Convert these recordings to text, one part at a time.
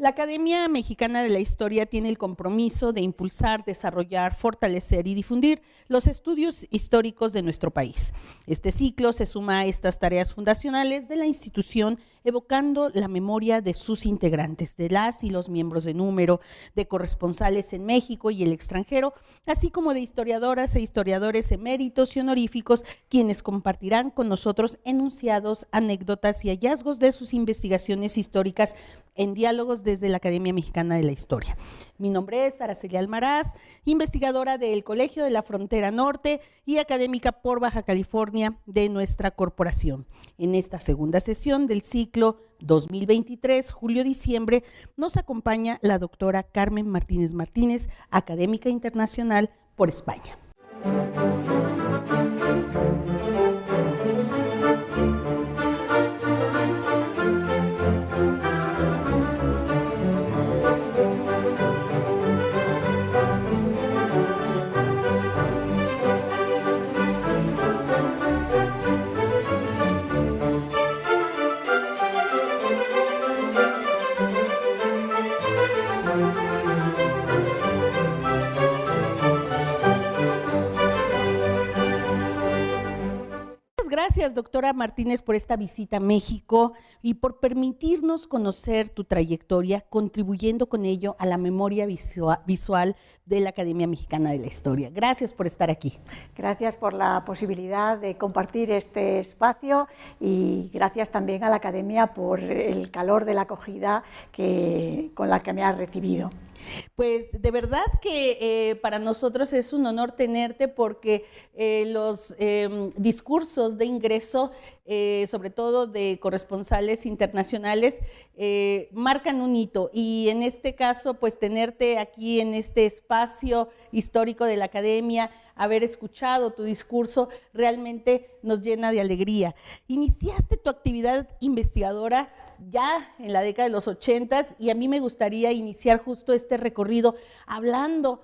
La Academia Mexicana de la Historia tiene el compromiso de impulsar, desarrollar, fortalecer y difundir los estudios históricos de nuestro país. Este ciclo se suma a estas tareas fundacionales de la institución, evocando la memoria de sus integrantes, de las y los miembros de número, de corresponsales en México y el extranjero, así como de historiadoras e historiadores eméritos y honoríficos, quienes compartirán con nosotros enunciados, anécdotas y hallazgos de sus investigaciones históricas en diálogos desde la Academia Mexicana de la Historia. Mi nombre es Araceli Almaraz, investigadora del Colegio de la Frontera Norte y académica por Baja California de nuestra corporación. En esta segunda sesión del ciclo 2023, julio-diciembre, nos acompaña la doctora Carmen Martínez Martínez, académica internacional por España. Gracias, doctora Martínez, por esta visita a México y por permitirnos conocer tu trayectoria, contribuyendo con ello a la memoria visual de la Academia Mexicana de la Historia. Gracias por estar aquí. Gracias por la posibilidad de compartir este espacio y gracias también a la Academia por el calor de la acogida con la que me ha recibido. Pues de verdad que para nosotros es un honor tenerte porque los discursos de ingreso, sobre todo de corresponsales internacionales, marcan un hito y en este caso pues tenerte aquí en este espacio histórico de la Academia, haber escuchado tu discurso realmente nos llena de alegría. Iniciaste tu actividad investigadora ya en la década de los 80s y a mí me gustaría iniciar justo este recorrido hablando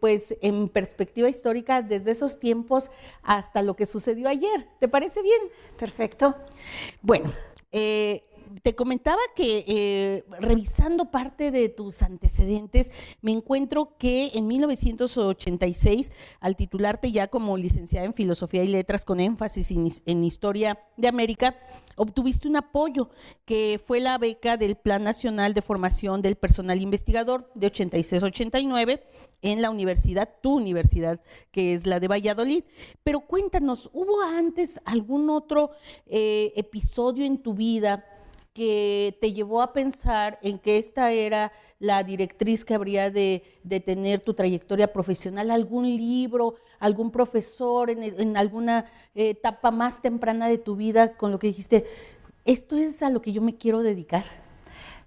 pues en perspectiva histórica desde esos tiempos hasta lo que sucedió ayer. ¿Te parece bien? Perfecto. Bueno, te comentaba que revisando parte de tus antecedentes, me encuentro que en 1986, al titularte ya como licenciada en Filosofía y Letras con énfasis en Historia de América, obtuviste un apoyo que fue la beca del Plan Nacional de Formación del Personal Investigador de 86-89 en la universidad, tu universidad, que es la de Valladolid. Pero cuéntanos, ¿hubo antes algún otro episodio en tu vida que te llevó a pensar en que esta era la directriz que habría de tener tu trayectoria profesional? ¿Algún libro, algún profesor en alguna etapa más temprana de tu vida con lo que dijiste, esto es a lo que yo me quiero dedicar?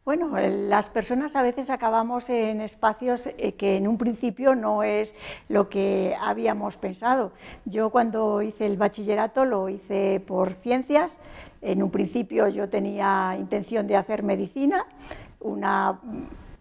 Bueno, las personas a veces acabamos en espacios que en un principio no es lo que habíamos pensado. Yo cuando hice el bachillerato lo hice por ciencias. En un principio yo tenía intención de hacer medicina, una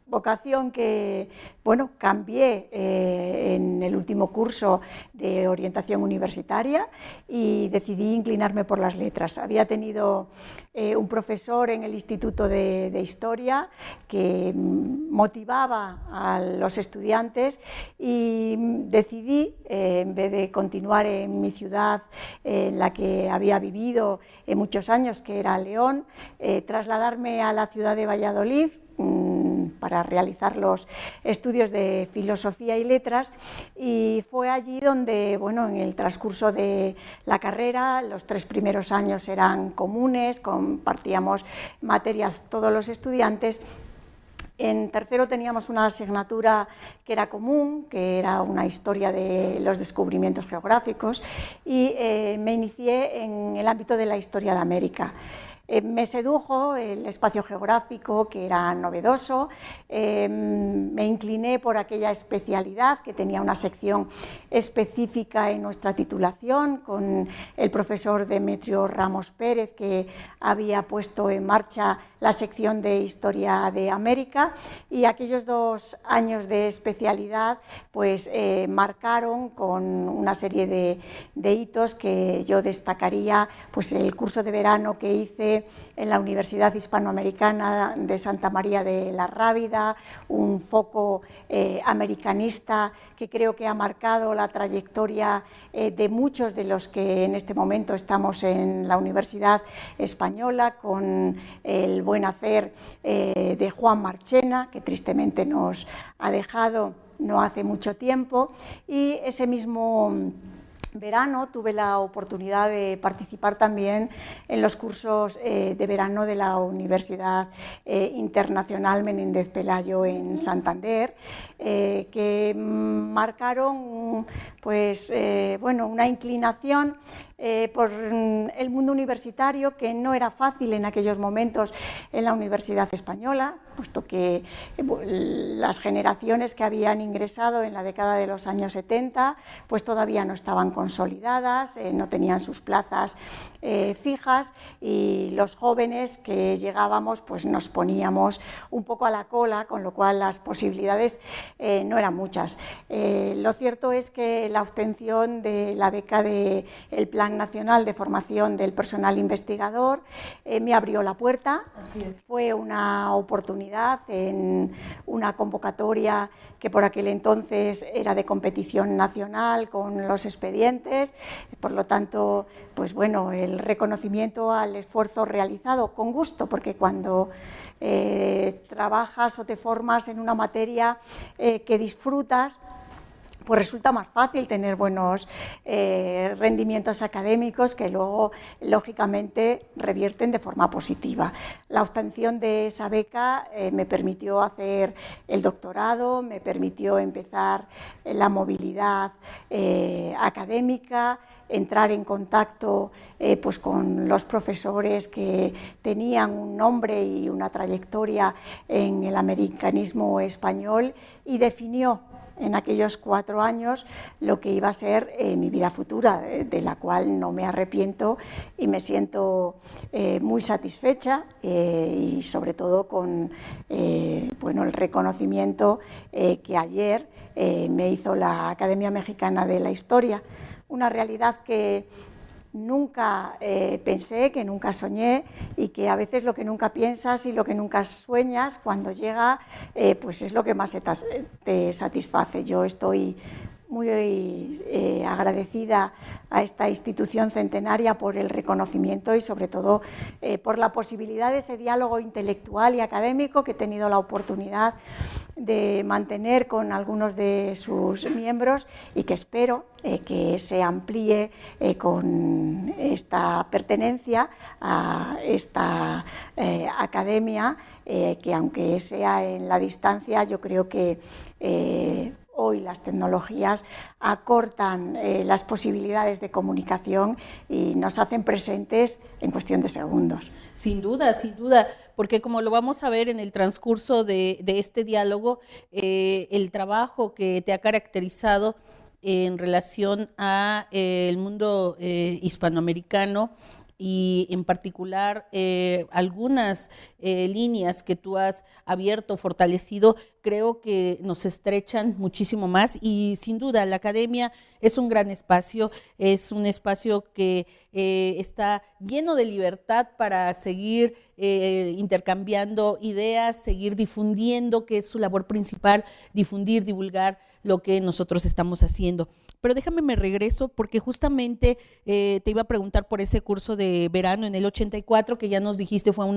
vocación que, bueno, cambié en el último curso de orientación universitaria y decidí inclinarme por las letras. Había tenido un profesor en el Instituto de Historia que motivaba a los estudiantes y decidí, en vez de continuar en mi ciudad en la que había vivido muchos años, que era León, trasladarme a la ciudad de Valladolid para realizar los estudios de filosofía y letras, y fue allí donde, bueno, en el transcurso de la carrera, los 3 primeros años eran comunes, compartíamos materias todos los estudiantes. En tercero teníamos una asignatura que era común, que era una historia de los descubrimientos geográficos, y me inicié en el ámbito de la historia de América. Me sedujo el espacio geográfico, que era novedoso, me incliné por aquella especialidad que tenía una sección específica en nuestra titulación con el profesor Demetrio Ramos Pérez, que había puesto en marcha la sección de Historia de América, y aquellos 2 años de especialidad pues marcaron con una serie de hitos que yo destacaría, pues el curso de verano que hice estudié en la Universidad Hispanoamericana de Santa María de la Rábida, un foco americanista que creo que ha marcado la trayectoria de muchos de los que en este momento estamos en la Universidad Española, con el buen hacer de Juan Marchena, que tristemente nos ha dejado no hace mucho tiempo, y ese mismo verano tuve la oportunidad de participar también en los cursos de verano de la Universidad Internacional Menéndez Pelayo en Santander, que marcaron pues, bueno, una inclinación por el mundo universitario, que no era fácil en aquellos momentos en la Universidad Española, puesto que las generaciones que habían ingresado en la década de los años 70 pues todavía no estaban consolidadas, no tenían sus plazas fijas, y los jóvenes que llegábamos pues nos poníamos un poco a la cola, con lo cual las posibilidades no eran muchas. Lo cierto es que la obtención de la beca del Plan Nacional de Formación del Personal Investigador me abrió la puerta. Fue una oportunidad en una convocatoria que por aquel entonces era de competición nacional con los expedientes, por lo tanto, pues bueno, el reconocimiento al esfuerzo realizado con gusto, porque cuando trabajas o te formas en una materia que disfrutas, pues resulta más fácil tener buenos rendimientos académicos que luego, lógicamente, revierten de forma positiva. La obtención de esa beca me permitió hacer el doctorado, me permitió empezar la movilidad académica, entrar en contacto pues con los profesores que tenían un nombre y una trayectoria en el americanismo español, y definió en aquellos 4 años lo que iba a ser mi vida futura, de la cual no me arrepiento y me siento muy satisfecha, y sobre todo con bueno, el reconocimiento que ayer me hizo la Academia Mexicana de la Historia, una realidad que nunca pensé, que nunca soñé, y que a veces lo que nunca piensas y lo que nunca sueñas, cuando llega, pues es lo que más te satisface. Yo estoy muy agradecida a esta institución centenaria por el reconocimiento y sobre todo por la posibilidad de ese diálogo intelectual y académico que he tenido la oportunidad de mantener con algunos de sus miembros, y que espero que se amplíe con esta pertenencia a esta academia, que aunque sea en la distancia, yo creo que hoy las tecnologías acortan las posibilidades de comunicación y nos hacen presentes en cuestión de segundos. Sin duda, porque como lo vamos a ver en el transcurso de este diálogo, el trabajo que te ha caracterizado en relación a el mundo hispanoamericano, y en particular algunas líneas que tú has abierto, fortalecido, creo que nos estrechan muchísimo más, y sin duda la academia es un gran espacio, es un espacio que está lleno de libertad para seguir intercambiando ideas, seguir difundiendo, que es su labor principal, difundir, divulgar lo que nosotros estamos haciendo. Pero déjame, me regreso, porque justamente te iba a preguntar por ese curso de verano en el 84, que ya nos dijiste fue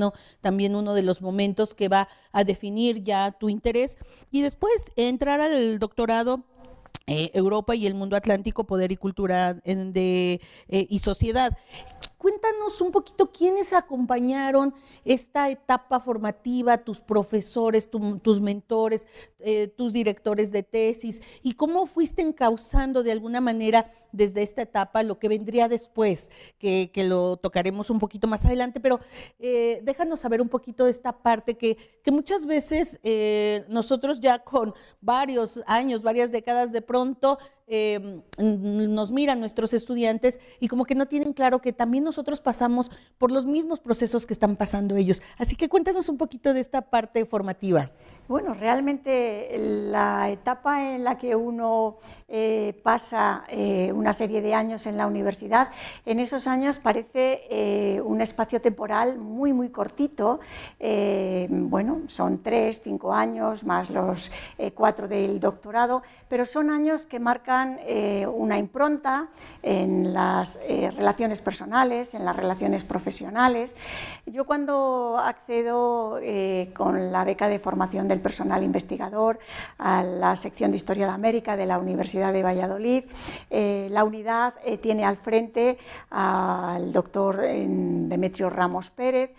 también uno de los momentos que va a definir ya tu interés, y después entrar al doctorado Europa y el mundo atlántico, poder y cultura y sociedad. Cuéntanos un poquito quiénes acompañaron esta etapa formativa, tus profesores, tus mentores, tus directores de tesis, y cómo fuiste encauzando de alguna manera desde esta etapa lo que vendría después, que lo tocaremos un poquito más adelante, pero déjanos saber un poquito de esta parte que muchas veces nosotros ya con varios años, varias décadas, de pronto nos miran nuestros estudiantes y como que no tienen claro que también nosotros pasamos por los mismos procesos que están pasando ellos. Así que cuéntanos un poquito de esta parte formativa. Bueno, realmente la etapa en la que uno pasa una serie de años en la universidad, en esos años parece un espacio temporal muy, muy cortito. Bueno, son 3, 5 años, más los 4 del doctorado, pero son años que marcan una impronta en las relaciones personales, en las relaciones profesionales. Yo cuando accedo con la beca de formación del personal investigador a la sección de Historia de América de la Universidad de Valladolid, la unidad tiene al frente al doctor Demetrio Ramos Pérez,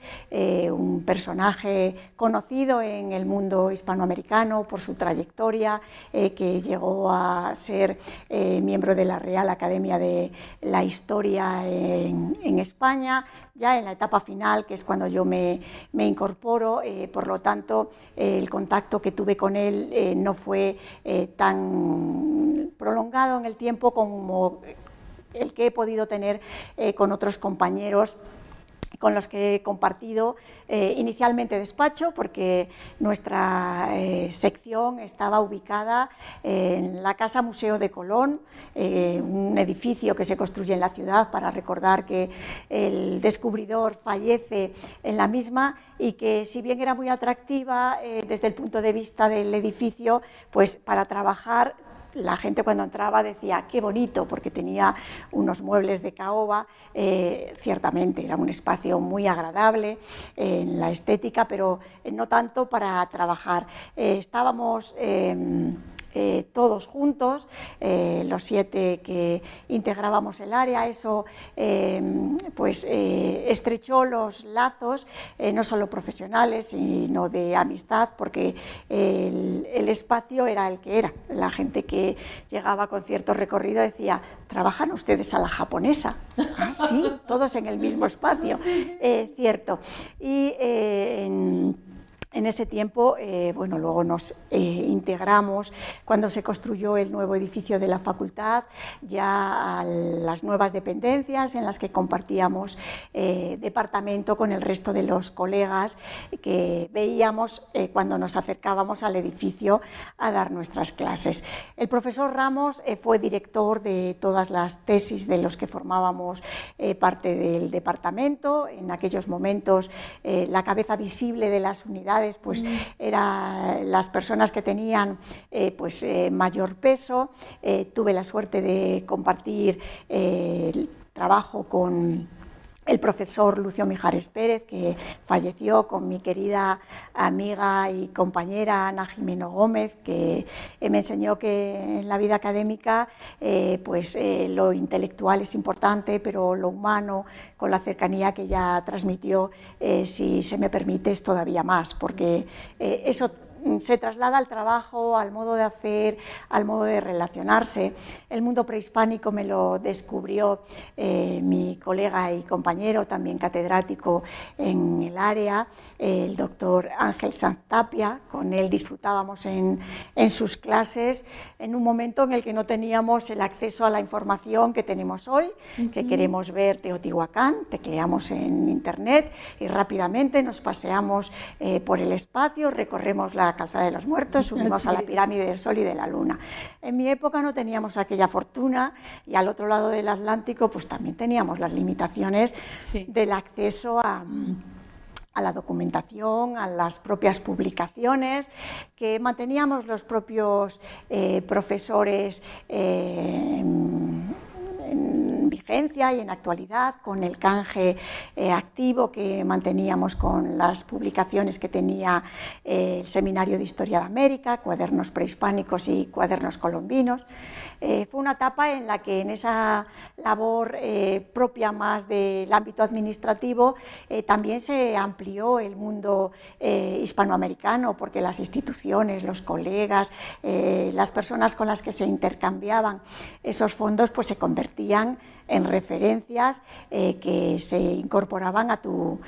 un personaje conocido en el mundo hispanoamericano por su trayectoria, que llegó a ser miembro de la Real Academia de la Historia en España, ya en la etapa final, que es cuando yo me incorporo. Por lo tanto, el contacto que tuve con él no fue tan prolongado en el tiempo como el que he podido tener con otros compañeros con los que he compartido inicialmente despacho, porque nuestra sección estaba ubicada en la Casa Museo de Colón, un edificio que se construye en la ciudad para recordar que el descubridor fallece en la misma, y que, si bien era muy atractiva desde el punto de vista del edificio, pues para trabajar la gente cuando entraba decía qué bonito, porque tenía unos muebles de caoba. Ciertamente era un espacio muy agradable en la estética, pero no tanto para trabajar. Estábamos todos juntos, los 7 que integrábamos el área. Eso pues estrechó los lazos, no solo profesionales, sino de amistad, porque el espacio era el que era. La gente que llegaba con cierto recorrido decía: ¿trabajan ustedes a la japonesa? ¿Ah, sí? Todos en el mismo espacio. Cierto. Y en ese tiempo, bueno, luego nos integramos cuando se construyó el nuevo edificio de la facultad, ya a las nuevas dependencias en las que compartíamos departamento con el resto de los colegas que veíamos cuando nos acercábamos al edificio a dar nuestras clases. El profesor Ramos fue director de todas las tesis de los que formábamos parte del departamento. En aquellos momentos la cabeza visible de las unidades pues eran las personas que tenían mayor peso. Tuve la suerte de compartir el trabajo con el profesor Lucio Mijares Pérez, que falleció, con mi querida amiga y compañera Ana Jimeno Gómez, que me enseñó que en la vida académica lo intelectual es importante, pero lo humano, con la cercanía que ella transmitió, si se me permite, es todavía más, porque eso se traslada al trabajo, al modo de hacer, al modo de relacionarse. El mundo prehispánico me lo descubrió mi colega y compañero, también catedrático en el área, el doctor Ángel Sanz Tapia. Con él disfrutábamos en sus clases, en un momento en el que no teníamos el acceso a la información que tenemos hoy, que queremos ver Teotihuacán, tecleamos en internet y rápidamente nos paseamos por el espacio, recorremos la Calzada de los Muertos, subimos a la pirámide del Sol y de la Luna. En mi época no teníamos aquella fortuna, y al otro lado del Atlántico pues también teníamos las limitaciones del acceso a la documentación, a las propias publicaciones que manteníamos los propios profesores en vigencia y en actualidad, con el canje activo que manteníamos con las publicaciones que tenía el Seminario de Historia de América, cuadernos prehispánicos y cuadernos colombinos. Fue una etapa en la que, en esa labor propia más del ámbito administrativo, también se amplió el mundo hispanoamericano, porque las instituciones, los colegas, las personas con las que se intercambiaban esos fondos pues se convertían en referencias que se incorporaban a tu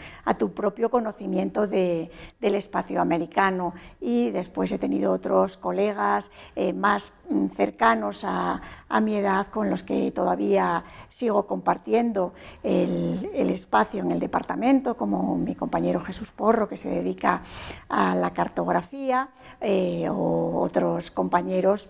propio conocimiento del espacio americano. Y después he tenido otros colegas más cercanos a mi edad con los que todavía sigo compartiendo el espacio en el departamento, como mi compañero Jesús Porro, que se dedica a la cartografía, o otros compañeros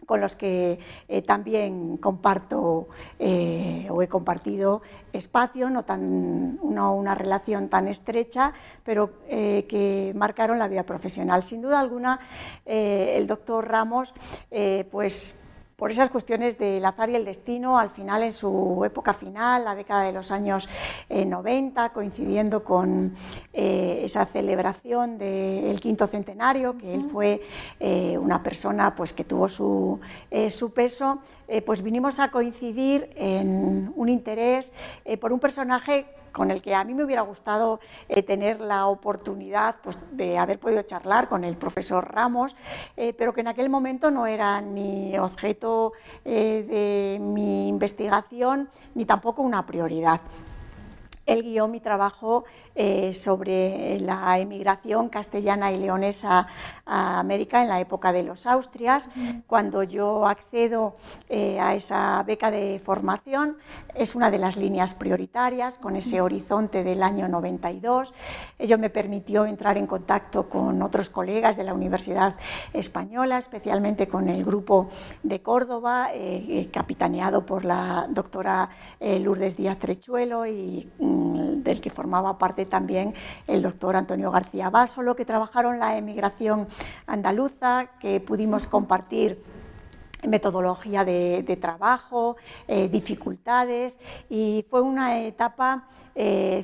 con los que también comparto o he compartido espacio, no una relación tan estrecha, pero que marcaron la vida profesional. Sin duda alguna, el doctor Ramos, pues por esas cuestiones del azar y el destino, al final, en su época final, la década de los años 90, coincidiendo con esa celebración del quinto centenario, que él fue una persona pues, que tuvo su peso, pues vinimos a coincidir en un interés por un personaje con el que a mí me hubiera gustado tener la oportunidad pues, de haber podido charlar con el profesor Ramos, pero que en aquel momento no era ni objeto de mi investigación ni tampoco una prioridad. Él guió mi trabajo sobre la emigración castellana y leonesa a América en la época de los Austrias. Cuando yo accedo a esa beca de formación, es una de las líneas prioritarias, con ese horizonte del año 92. Ello me permitió entrar en contacto con otros colegas de la Universidad Española, especialmente con el grupo de Córdoba, capitaneado por la doctora Lourdes Díaz Trechuelo, y del que formaba parte también el doctor Antonio García Básolo, que trabajaron la emigración andaluza, que pudimos compartir metodología de trabajo, dificultades, y fue una etapa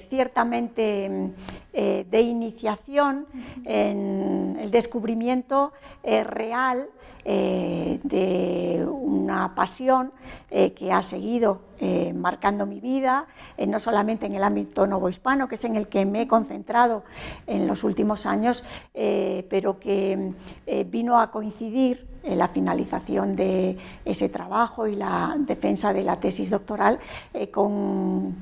ciertamente de iniciación en el descubrimiento real de una pasión que ha seguido marcando mi vida, no solamente en el ámbito novohispano, que es en el que me he concentrado en los últimos años, pero que vino a coincidir en la finalización de ese trabajo y la defensa de la tesis doctoral con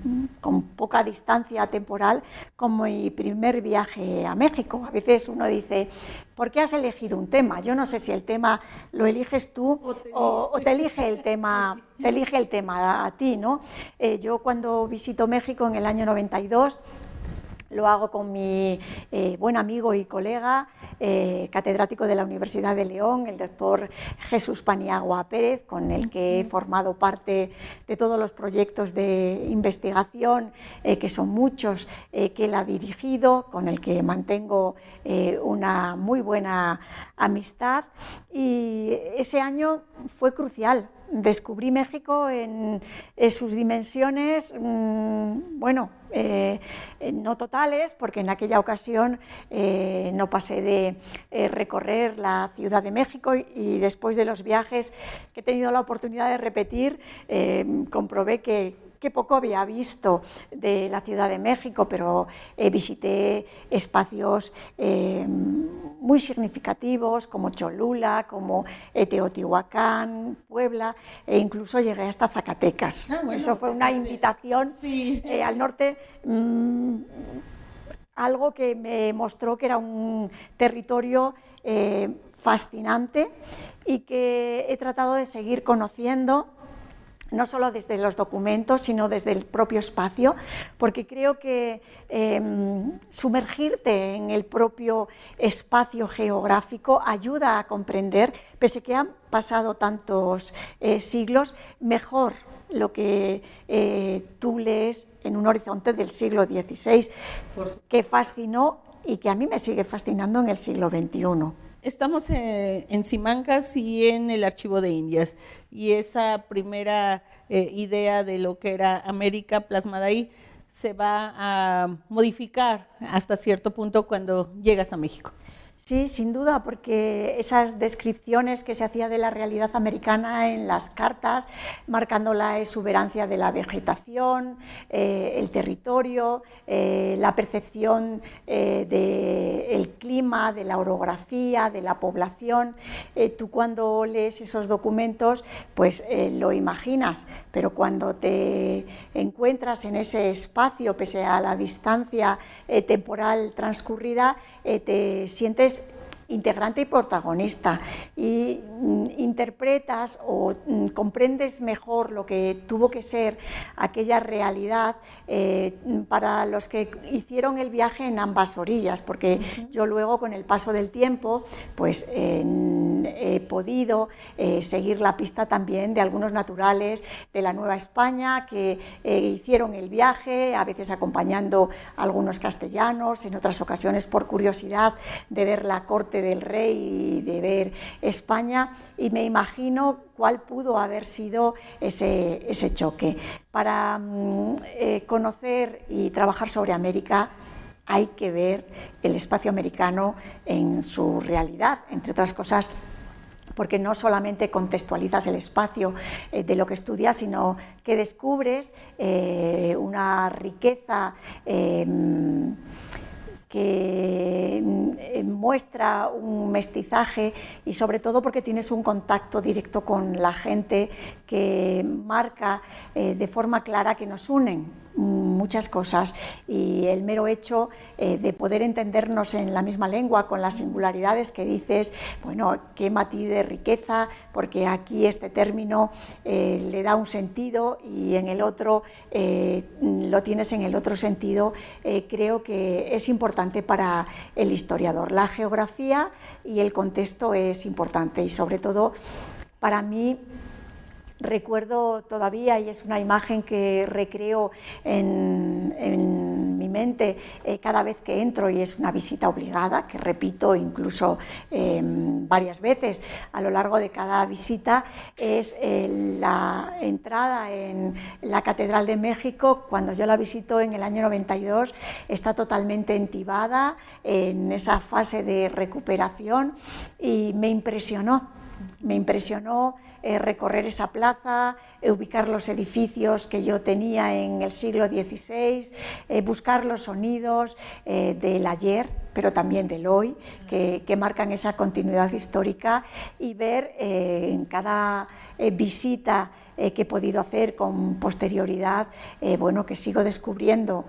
poca distancia temporal, como mi primer viaje a México. A veces uno dice, ¿por qué has elegido un tema? Yo no sé si el tema lo eliges tú o te elige el tema, te elige el tema a ti, ¿no? Yo cuando visito México en el año 92, lo hago con mi buen amigo y colega, catedrático de la Universidad de León, el doctor Jesús Paniagua Pérez, con el que he formado parte de todos los proyectos de investigación, que son muchos, que él ha dirigido, con el que mantengo una muy buena amistad. Y ese año fue crucial. Descubrí México en sus dimensiones, bueno, no totales, porque en aquella ocasión no pasé de recorrer la Ciudad de México, y después de los viajes que he tenido la oportunidad de repetir, comprobé que poco había visto de la Ciudad de México, pero visité espacios muy significativos como Cholula, como Teotihuacán, Puebla, e incluso llegué hasta Zacatecas. Bueno, eso fue una invitación al norte, algo que me mostró que era un territorio fascinante y que he tratado de seguir conociendo, no solo desde los documentos, sino desde el propio espacio, porque creo que sumergirte en el propio espacio geográfico ayuda a comprender, pese a que han pasado tantos siglos, mejor lo que tú lees en un horizonte del siglo XVI, que fascinó y que a mí me sigue fascinando en el siglo XXI. Estamos en Simancas y en el Archivo de Indias, y esa primera idea de lo que era América plasmada ahí se va a modificar hasta cierto punto cuando llegas a México. Sí, sin duda, porque esas descripciones que se hacía de la realidad americana en las cartas, marcando la exuberancia de la vegetación, el territorio, la percepción del clima, de la orografía, de la población, tú cuando lees esos documentos, pues lo imaginas, pero cuando te encuentras en ese espacio, pese a la distancia temporal transcurrida, te sientes integrante y protagonista, y interpretas o comprendes mejor lo que tuvo que ser aquella realidad para los que hicieron el viaje en ambas orillas, porque yo luego, con el paso del tiempo, pues he podido seguir la pista también de algunos naturales de la Nueva España que hicieron el viaje, a veces acompañando a algunos castellanos, en otras ocasiones por curiosidad de ver la corte del rey y de ver España, y me imagino cuál pudo haber sido ese choque. Para conocer y trabajar sobre América hay que ver el espacio americano en su realidad, entre otras cosas, porque no solamente contextualizas el espacio de lo que estudias, sino que descubres una riqueza que muestra un mestizaje, y sobre todo porque tienes un contacto directo con la gente que marca de forma clara que nos unen muchas cosas, y el mero hecho de poder entendernos en la misma lengua, con las singularidades que dices, bueno, qué matiz de riqueza, porque aquí este término le da un sentido y en el otro lo tienes en el otro sentido, creo que es importante para el historiador. La geografía y el contexto es importante, y sobre todo para mí, recuerdo todavía, y es una imagen que recreo en mi mente cada vez que entro, y es una visita obligada, que repito incluso varias veces a lo largo de cada visita, es la entrada en la Catedral de México. Cuando yo la visito en el año 92, está totalmente entibada, en esa fase de recuperación, y me impresionó recorrer esa plaza, ubicar los edificios que yo tenía en el siglo XVI, buscar los sonidos del ayer, pero también del hoy, que marcan esa continuidad histórica, y ver en cada visita que he podido hacer con posterioridad, bueno, que sigo descubriendo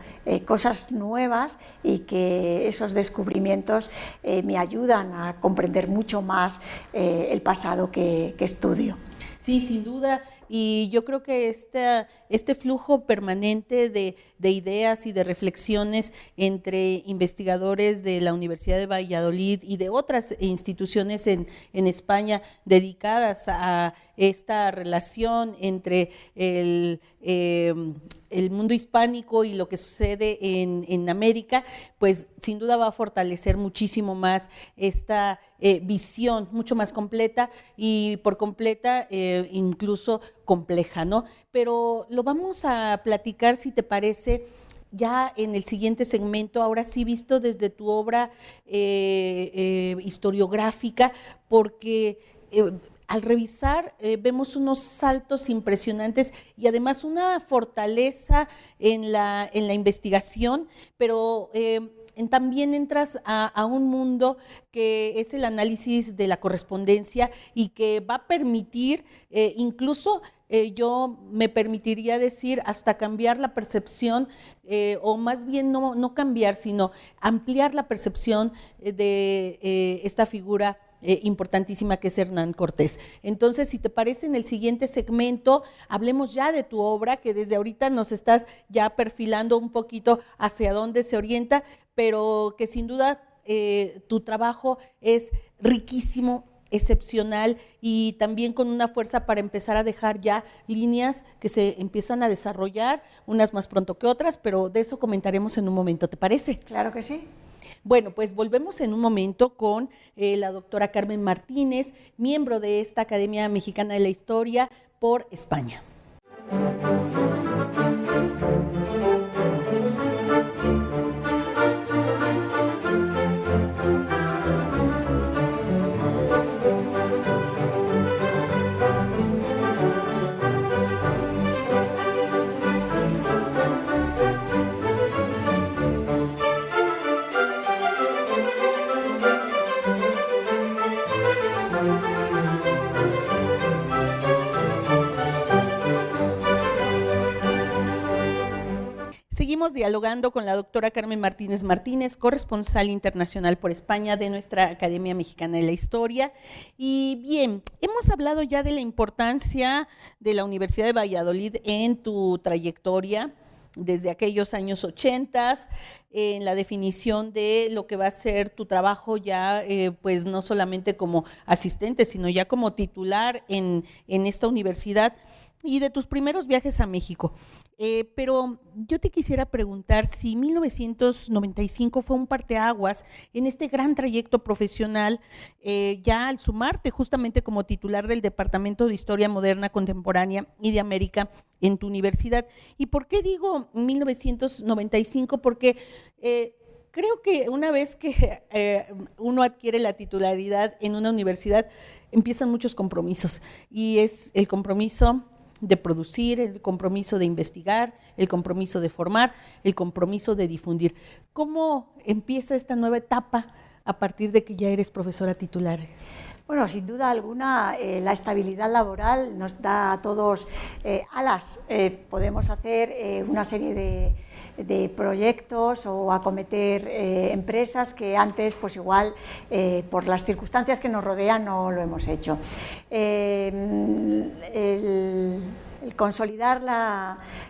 cosas nuevas, y que esos descubrimientos me ayudan a comprender mucho más el pasado que estudio. Sí, sin duda, y yo creo que este flujo permanente de ideas y de reflexiones entre investigadores de la Universidad de Valladolid y de otras instituciones en España dedicadas a esta relación entre el mundo hispánico y lo que sucede en América, pues sin duda va a fortalecer muchísimo más esta visión mucho más completa, y por completa incluso compleja, ¿no? Pero lo vamos a platicar, si te parece, ya en el siguiente segmento, ahora sí visto desde tu obra historiográfica, porque al revisar vemos unos saltos impresionantes y además una fortaleza en la investigación, pero también entras a un mundo que es el análisis de la correspondencia, y que va a permitir incluso, yo me permitiría decir, hasta cambiar la percepción, o más bien no cambiar, sino ampliar la percepción de esta figura importantísima que es Hernán Cortés. Entonces, si te parece, en el siguiente segmento hablemos ya de tu obra, que desde ahorita nos estás ya perfilando un poquito hacia dónde se orienta, pero que sin duda tu trabajo es riquísimo, excepcional, y también con una fuerza para empezar a dejar ya líneas que se empiezan a desarrollar, unas más pronto que otras, pero de eso comentaremos en un momento, ¿te parece? Claro que sí. Bueno, pues volvemos en un momento con la doctora Carmen Martínez, miembro de esta Academia Mexicana de la Historia por España. Seguimos dialogando con la doctora Carmen Martínez Martínez, corresponsal internacional por España de nuestra Academia Mexicana de la Historia. Y bien, hemos hablado ya de la importancia de la Universidad de Valladolid en tu trayectoria desde aquellos años 80, en la definición de lo que va a ser tu trabajo ya, pues no solamente como asistente, sino ya como titular en esta universidad, y de tus primeros viajes a México. Pero yo te quisiera preguntar si 1995 fue un parteaguas en este gran trayecto profesional, ya al sumarte justamente como titular del Departamento de Historia Moderna, Contemporánea y de América en tu universidad. ¿Y por qué digo 1995? Porque creo que una vez que uno adquiere la titularidad en una universidad, empiezan muchos compromisos, y es el compromiso de producir, el compromiso de investigar, el compromiso de formar, el compromiso de difundir. ¿Cómo empieza esta nueva etapa a partir de que ya eres profesora titular? Bueno, sin duda alguna, la estabilidad laboral nos da a todos alas. Podemos hacer una serie de proyectos o acometer empresas que antes, pues igual, por las circunstancias que nos rodean, no lo hemos hecho. El consolidar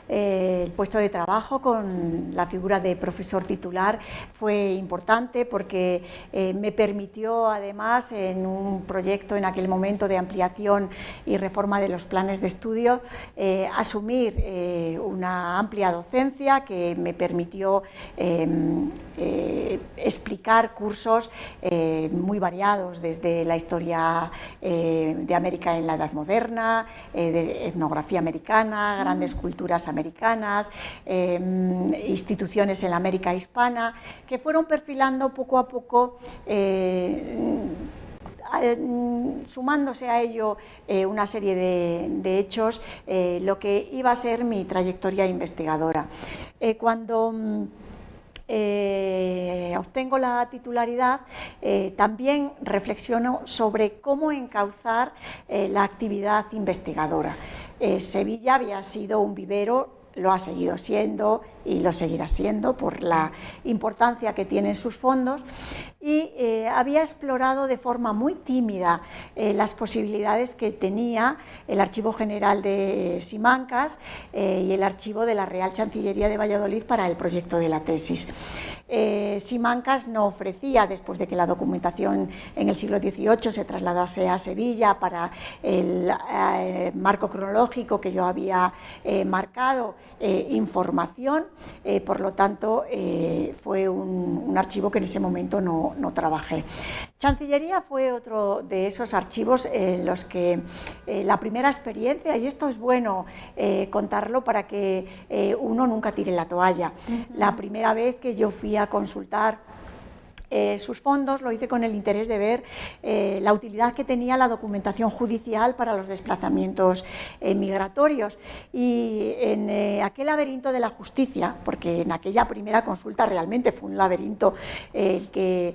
el puesto de trabajo con la figura de profesor titular fue importante porque me permitió, además, en un proyecto en aquel momento de ampliación y reforma de los planes de estudio, asumir una amplia docencia que me permitió explicar cursos muy variados, desde la historia de América en la Edad Moderna, de etnografía americana, grandes culturas americanas, instituciones en la América hispana, que fueron perfilando poco a poco, sumándose a ello una serie de hechos, lo que iba a ser mi trayectoria investigadora. Cuando obtengo la titularidad, también reflexiono sobre cómo encauzar la actividad investigadora. Sevilla había sido un vivero, lo ha seguido siendo y lo seguirá siendo por la importancia que tienen sus fondos, y había explorado de forma muy tímida las posibilidades que tenía el Archivo General de Simancas y el Archivo de la Real Chancillería de Valladolid para el proyecto de la tesis. Simancas no ofrecía, después de que la documentación en el siglo XVIII se trasladase a Sevilla para el marco cronológico que yo había marcado, información, por lo tanto fue un archivo que en ese momento no trabajé. Chancillería fue otro de esos archivos en los que la primera experiencia, y esto es bueno contarlo para que uno nunca tire la toalla, la primera vez que yo fui a consultar sus fondos, lo hice con el interés de ver la utilidad que tenía la documentación judicial para los desplazamientos migratorios, y en aquel laberinto de la justicia, porque en aquella primera consulta realmente fue un laberinto el que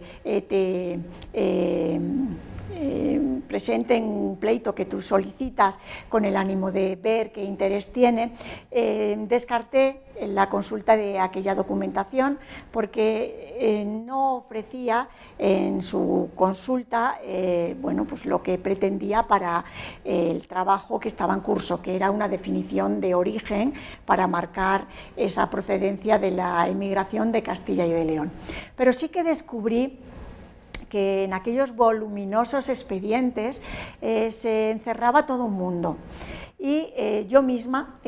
presenten un pleito que tú solicitas con el ánimo de ver qué interés tiene, descarté la consulta de aquella documentación porque no ofrecía en su consulta bueno, pues lo que pretendía para el trabajo que estaba en curso, que era una definición de origen para marcar esa procedencia de la emigración de Castilla y de León. Pero sí que descubrí que en aquellos voluminosos expedientes se encerraba todo un mundo, y yo misma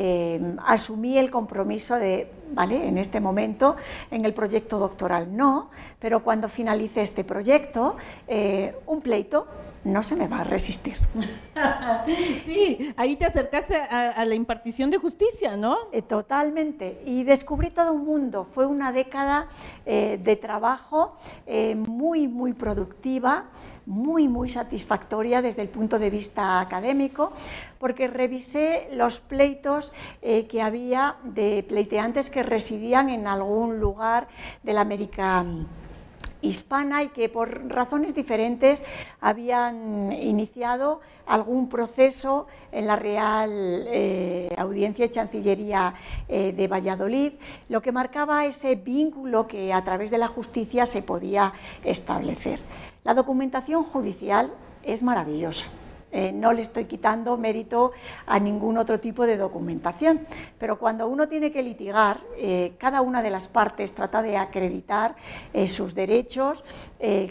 asumí el compromiso de, vale, en este momento en el proyecto doctoral no, pero cuando finalice este proyecto, un pleito no se me va a resistir. Sí, ahí te acercaste a la impartición de justicia, ¿no? Totalmente, y descubrí todo un mundo. Fue una década de trabajo muy, muy productiva, muy satisfactoria desde el punto de vista académico, porque revisé los pleitos que había de pleiteantes que residían en algún lugar de la América hispana y que por razones diferentes habían iniciado algún proceso en la Real Audiencia y Chancillería de Valladolid, lo que marcaba ese vínculo que a través de la justicia se podía establecer. La documentación judicial es maravillosa. No le estoy quitando mérito a ningún otro tipo de documentación, pero cuando uno tiene que litigar, cada una de las partes trata de acreditar sus derechos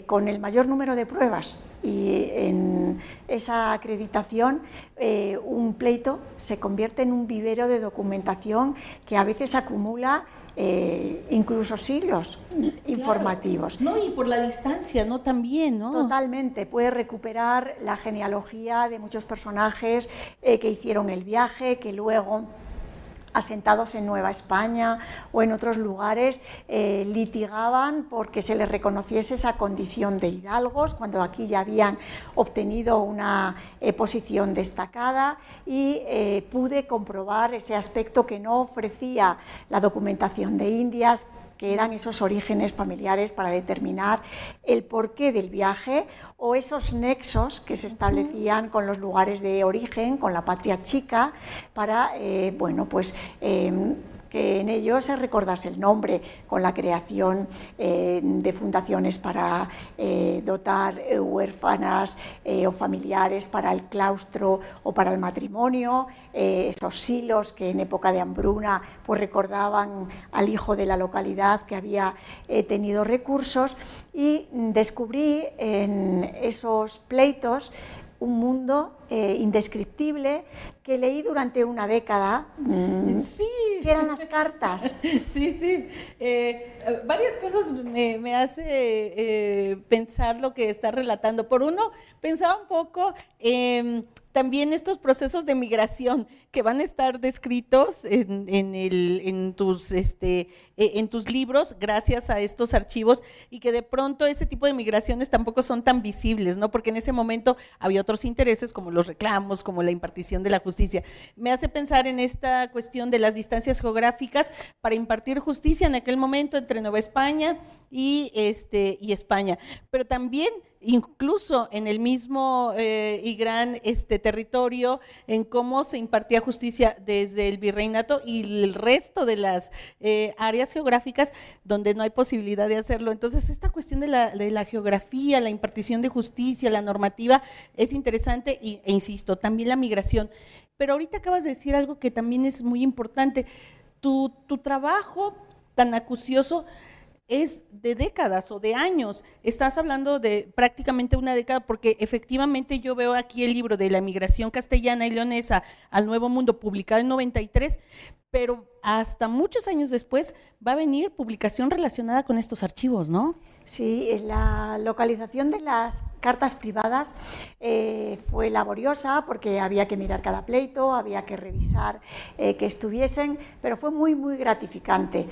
con el mayor número de pruebas, y en esa acreditación un pleito se convierte en un vivero de documentación que a veces acumula incluso siglos informativos. Claro. No, y por la distancia, ¿no? También, ¿no? Totalmente, puede recuperar la genealogía de muchos personajes que hicieron el viaje, que luego, asentados en Nueva España o en otros lugares, litigaban porque se les reconociese esa condición de hidalgos, cuando aquí ya habían obtenido una posición destacada, y pude comprobar ese aspecto que no ofrecía la documentación de Indias, que eran esos orígenes familiares para determinar el porqué del viaje, o esos nexos que se establecían con los lugares de origen, con la patria chica, para que en ellos se recordase el nombre, con la creación de fundaciones para dotar huérfanas o familiares para el claustro o para el matrimonio, esos silos que en época de hambruna pues recordaban al hijo de la localidad que había tenido recursos, y descubrí en esos pleitos un mundo indescriptible que leí durante una década, sí, que eran las cartas. Sí, sí. Varias cosas me hace pensar lo que está relatando. Por uno, pensaba un poco también estos procesos de migración que van a estar descritos en tus libros gracias a estos archivos, y que de pronto ese tipo de migraciones tampoco son tan visibles, ¿no? Porque en ese momento había otros intereses como los reclamos, como la impartición de la justicia. Me hace pensar en esta cuestión de las distancias geográficas para impartir justicia en aquel momento entre Nueva España y España, pero también incluso en el mismo y gran territorio, en cómo se impartía justicia desde el virreinato y el resto de las áreas geográficas donde no hay posibilidad de hacerlo. Entonces, esta cuestión de la geografía, la impartición de justicia, la normativa, es interesante e insisto, también la migración. Pero ahorita acabas de decir algo que también es muy importante. Tu trabajo tan acucioso es de décadas o de años, estás hablando de prácticamente una década, porque efectivamente yo veo aquí el libro de la migración castellana y leonesa al Nuevo Mundo, publicado en 93, pero hasta muchos años después va a venir publicación relacionada con estos archivos, ¿no? Sí, la localización de las cartas privadas fue laboriosa porque había que mirar cada pleito, había que revisar que estuviesen, pero fue muy, muy gratificante.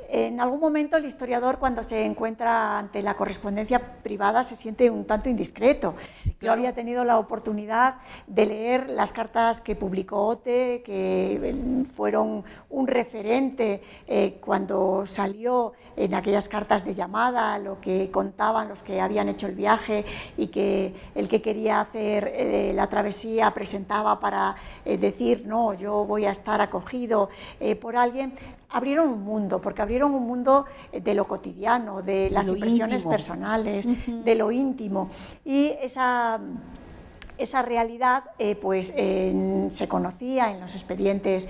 En algún momento el historiador, cuando se encuentra ante la correspondencia privada, se siente un tanto indiscreto. Sí, claro. Yo había tenido la oportunidad de leer las cartas que publicó Ote, que fueron un referente cuando salió en aquellas cartas de llamada, lo que contaban los que habían hecho el viaje, y que el que quería hacer la travesía presentaba para decir, no, yo voy a estar acogido por alguien. Abrieron un mundo, porque abrieron un mundo de lo cotidiano, de las impresiones íntimo, personales, de lo íntimo, y esa realidad se conocía en los expedientes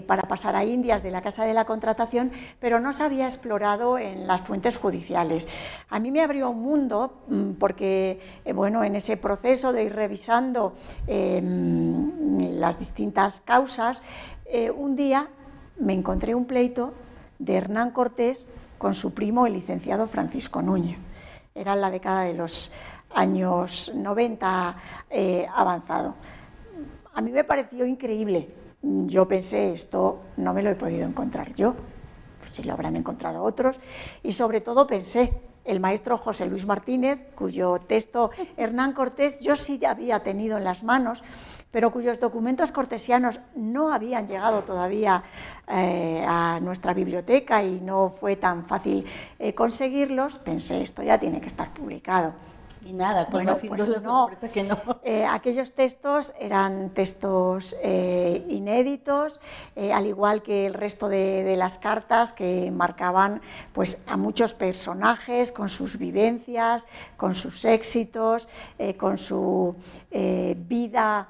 para pasar a Indias de la Casa de la Contratación, pero no se había explorado en las fuentes judiciales. A mí me abrió un mundo porque en ese proceso de ir revisando las distintas causas, un día me encontré un pleito de Hernán Cortés con su primo, el licenciado Francisco Núñez. Era en la década de los años 90 avanzado. A mí me pareció increíble. Yo pensé, esto no me lo he podido encontrar yo, si lo habrán encontrado otros, y sobre todo pensé, el maestro José Luis Martínez, cuyo texto Hernán Cortés yo sí había tenido en las manos, pero cuyos documentos cortesianos no habían llegado todavía a nuestra biblioteca y no fue tan fácil conseguirlos, pensé, esto ya tiene que estar publicado. Y nada, bueno, pues la sorpresa que no. Aquellos textos eran textos inéditos, al igual que el resto de las cartas que marcaban pues, a muchos personajes con sus vivencias, con sus éxitos, con su vida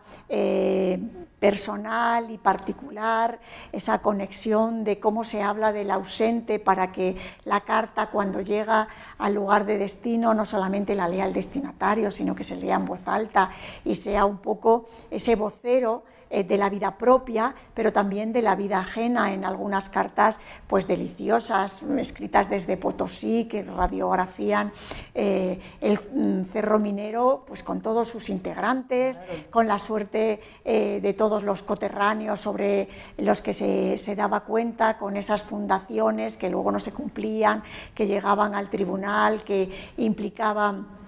personal y particular, esa conexión de cómo se habla del ausente para que la carta cuando llega al lugar de destino no solamente la lea el destinatario, sino que se lea en voz alta y sea un poco ese vocero de la vida propia, pero también de la vida ajena, en algunas cartas pues deliciosas, escritas desde Potosí, que radiografían el Cerro Minero pues con todos sus integrantes, claro, con la suerte de todos los coterráneos sobre los que se daba cuenta, con esas fundaciones que luego no se cumplían, que llegaban al tribunal, que implicaban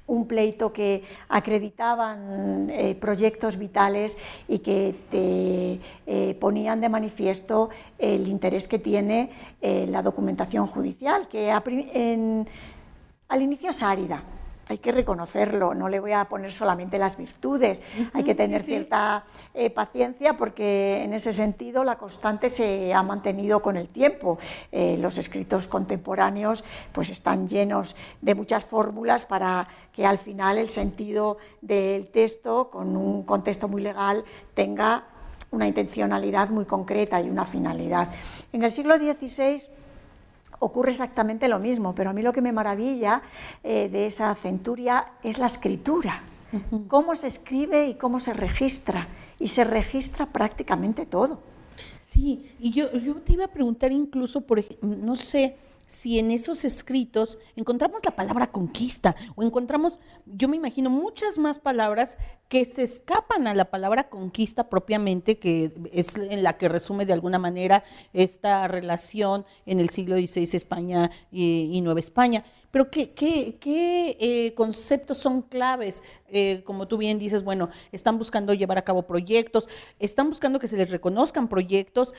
un pleito, que acreditaban proyectos vitales y que te ponían de manifiesto el interés que tiene la documentación judicial, que al inicio es árida. Hay que reconocerlo, no le voy a poner solamente las virtudes, hay que tener cierta paciencia, porque en ese sentido la constante se ha mantenido con el tiempo. Los escritos contemporáneos pues están llenos de muchas fórmulas para que al final el sentido del texto, con un contexto muy legal, tenga una intencionalidad muy concreta y una finalidad. En el siglo XVI ocurre exactamente lo mismo, pero a mí lo que me maravilla de esa centuria es la escritura, cómo se escribe y cómo se registra prácticamente todo. Sí, y yo te iba a preguntar incluso, por ejemplo, no sé si en esos escritos encontramos la palabra conquista o encontramos, yo me imagino, muchas más palabras que se escapan a la palabra conquista propiamente, que es en la que resume de alguna manera esta relación en el siglo XVI España y Nueva España. Pero ¿qué conceptos son claves? Como tú bien dices, bueno, están buscando llevar a cabo proyectos, están buscando que se les reconozcan proyectos,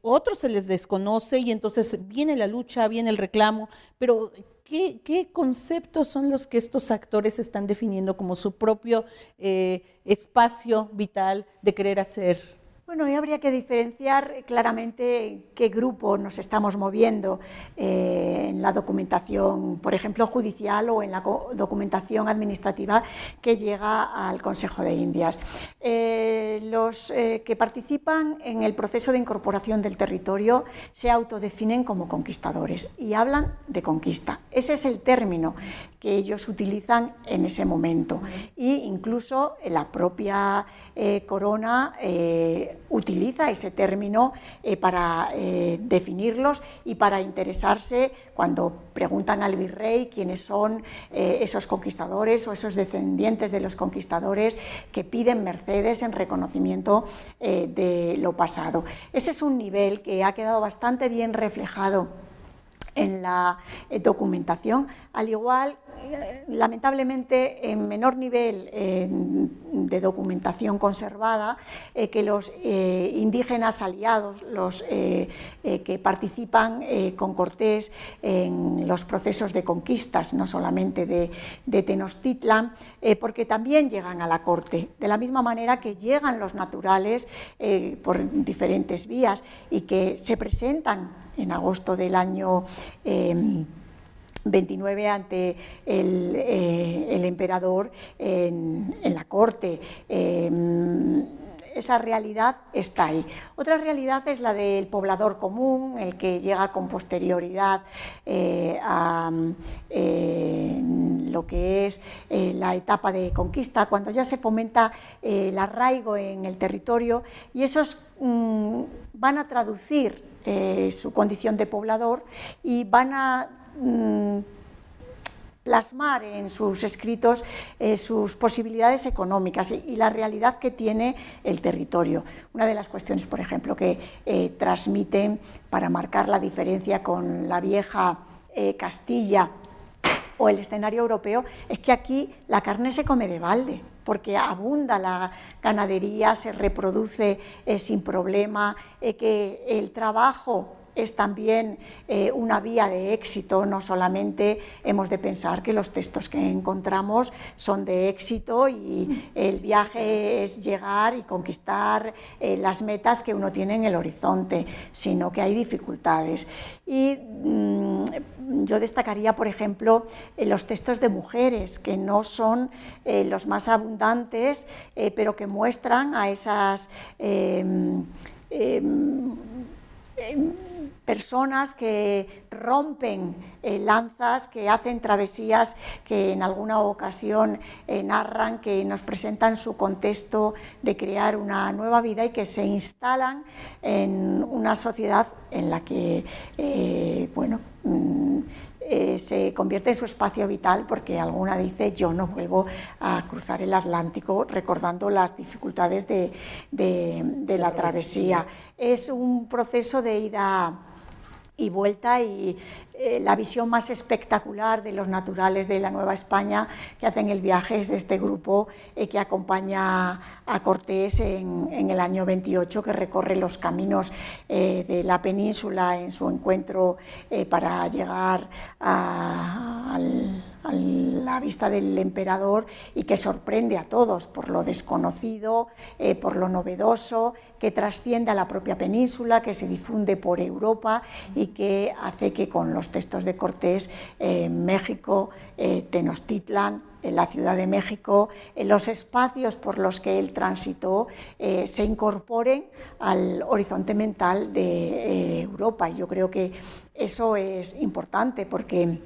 otros se les desconoce y entonces viene la lucha, viene el reclamo, pero ¿qué conceptos son los que estos actores están definiendo como su propio espacio vital de querer hacer? Bueno, y habría que diferenciar claramente en qué grupo nos estamos moviendo en la documentación, por ejemplo, judicial, o en la documentación administrativa que llega al Consejo de Indias. Los que participan en el proceso de incorporación del territorio se autodefinen como conquistadores y hablan de conquista. Ese es el término que ellos utilizan en ese momento, e incluso la propia corona utiliza ese término para definirlos y para interesarse cuando preguntan al virrey quiénes son esos conquistadores o esos descendientes de los conquistadores que piden mercedes en reconocimiento de lo pasado. Ese es un nivel que ha quedado bastante bien reflejado en la documentación, al igual, lamentablemente, en menor nivel de documentación conservada, que los indígenas aliados, los que participan con Cortés en los procesos de conquistas, no solamente de Tenochtitlan, porque también llegan a la corte, de la misma manera que llegan los naturales por diferentes vías y que se presentan en agosto del año 29 ante el emperador en la corte. Esa realidad está ahí. Otra realidad es la del poblador común, el que llega con posterioridad a lo que es la etapa de conquista, cuando ya se fomenta el arraigo en el territorio, y esos van a traducir su condición de poblador y van a plasmar en sus escritos sus posibilidades económicas y la realidad que tiene el territorio. Una de las cuestiones, por ejemplo, que transmiten para marcar la diferencia con la vieja Castilla o el escenario europeo, es que aquí la carne se come de balde, porque abunda la ganadería, se reproduce sin problema, que el trabajo es también una vía de éxito. No solamente hemos de pensar que los textos que encontramos son de éxito y el viaje es llegar y conquistar las metas que uno tiene en el horizonte, sino que hay dificultades. Y yo destacaría, por ejemplo, los textos de mujeres, que no son los más abundantes, pero que muestran a esas personas que rompen lanzas, que hacen travesías, que en alguna ocasión narran, que nos presentan su contexto de crear una nueva vida y que se instalan en una sociedad en la que, se convierte en su espacio vital, porque alguna dice: yo no vuelvo a cruzar el Atlántico, recordando las dificultades de la travesía. Es un proceso de ida y vuelta, y la visión más espectacular de los naturales de la Nueva España que hacen el viaje es de este grupo que acompaña a Cortés en el año 28, que recorre los caminos de la península en su encuentro para llegar a la vista del emperador, y que sorprende a todos por lo desconocido, por lo novedoso, que trasciende a la propia península, que se difunde por Europa y que hace que con los textos de Cortés México, Tenochtitlan, la Ciudad de México, los espacios por los que él transitó se incorporen al horizonte mental de Europa. Y yo creo que eso es importante, porque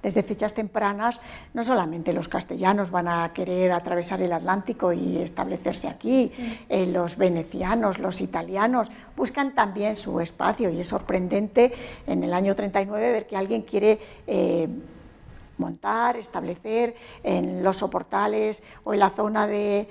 desde fechas tempranas no solamente los castellanos van a querer atravesar el Atlántico y establecerse aquí, los venecianos, los italianos buscan también su espacio, y es sorprendente en el año 39 ver que alguien quiere montar, establecer en los soportales o en la zona de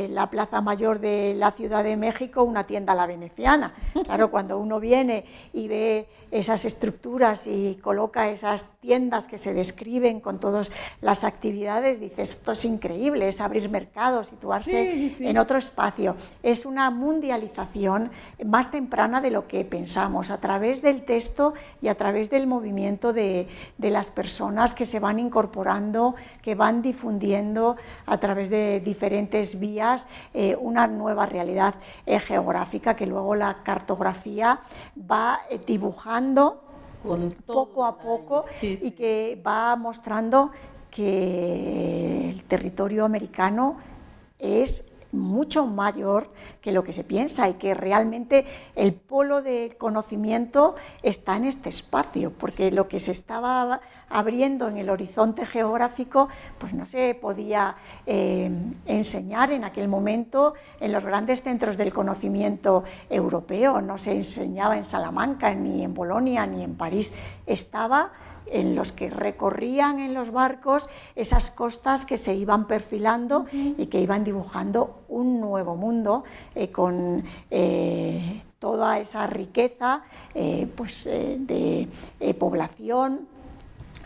la Plaza Mayor de la Ciudad de México una tienda a la veneciana. Claro, cuando uno viene y ve esas estructuras y coloca esas tiendas que se describen con todas las actividades, dices: esto es increíble, es abrir mercados, situarse en otro espacio. Es una mundialización más temprana de lo que pensamos, a través del texto y a través del movimiento de las personas que se van incorporando, que van difundiendo a través de diferentes vías una nueva realidad geográfica, que luego la cartografía va dibujando poco a poco, y que va mostrando que el territorio americano es mucho mayor que lo que se piensa, y que realmente el polo de conocimiento está en este espacio, porque lo que se estaba abriendo en el horizonte geográfico pues no se podía enseñar en aquel momento en los grandes centros del conocimiento europeo. No se enseñaba en Salamanca, ni en Bolonia, ni en París. Estaba en los que recorrían en los barcos esas costas que se iban perfilando y que iban dibujando un nuevo mundo con toda esa riqueza de población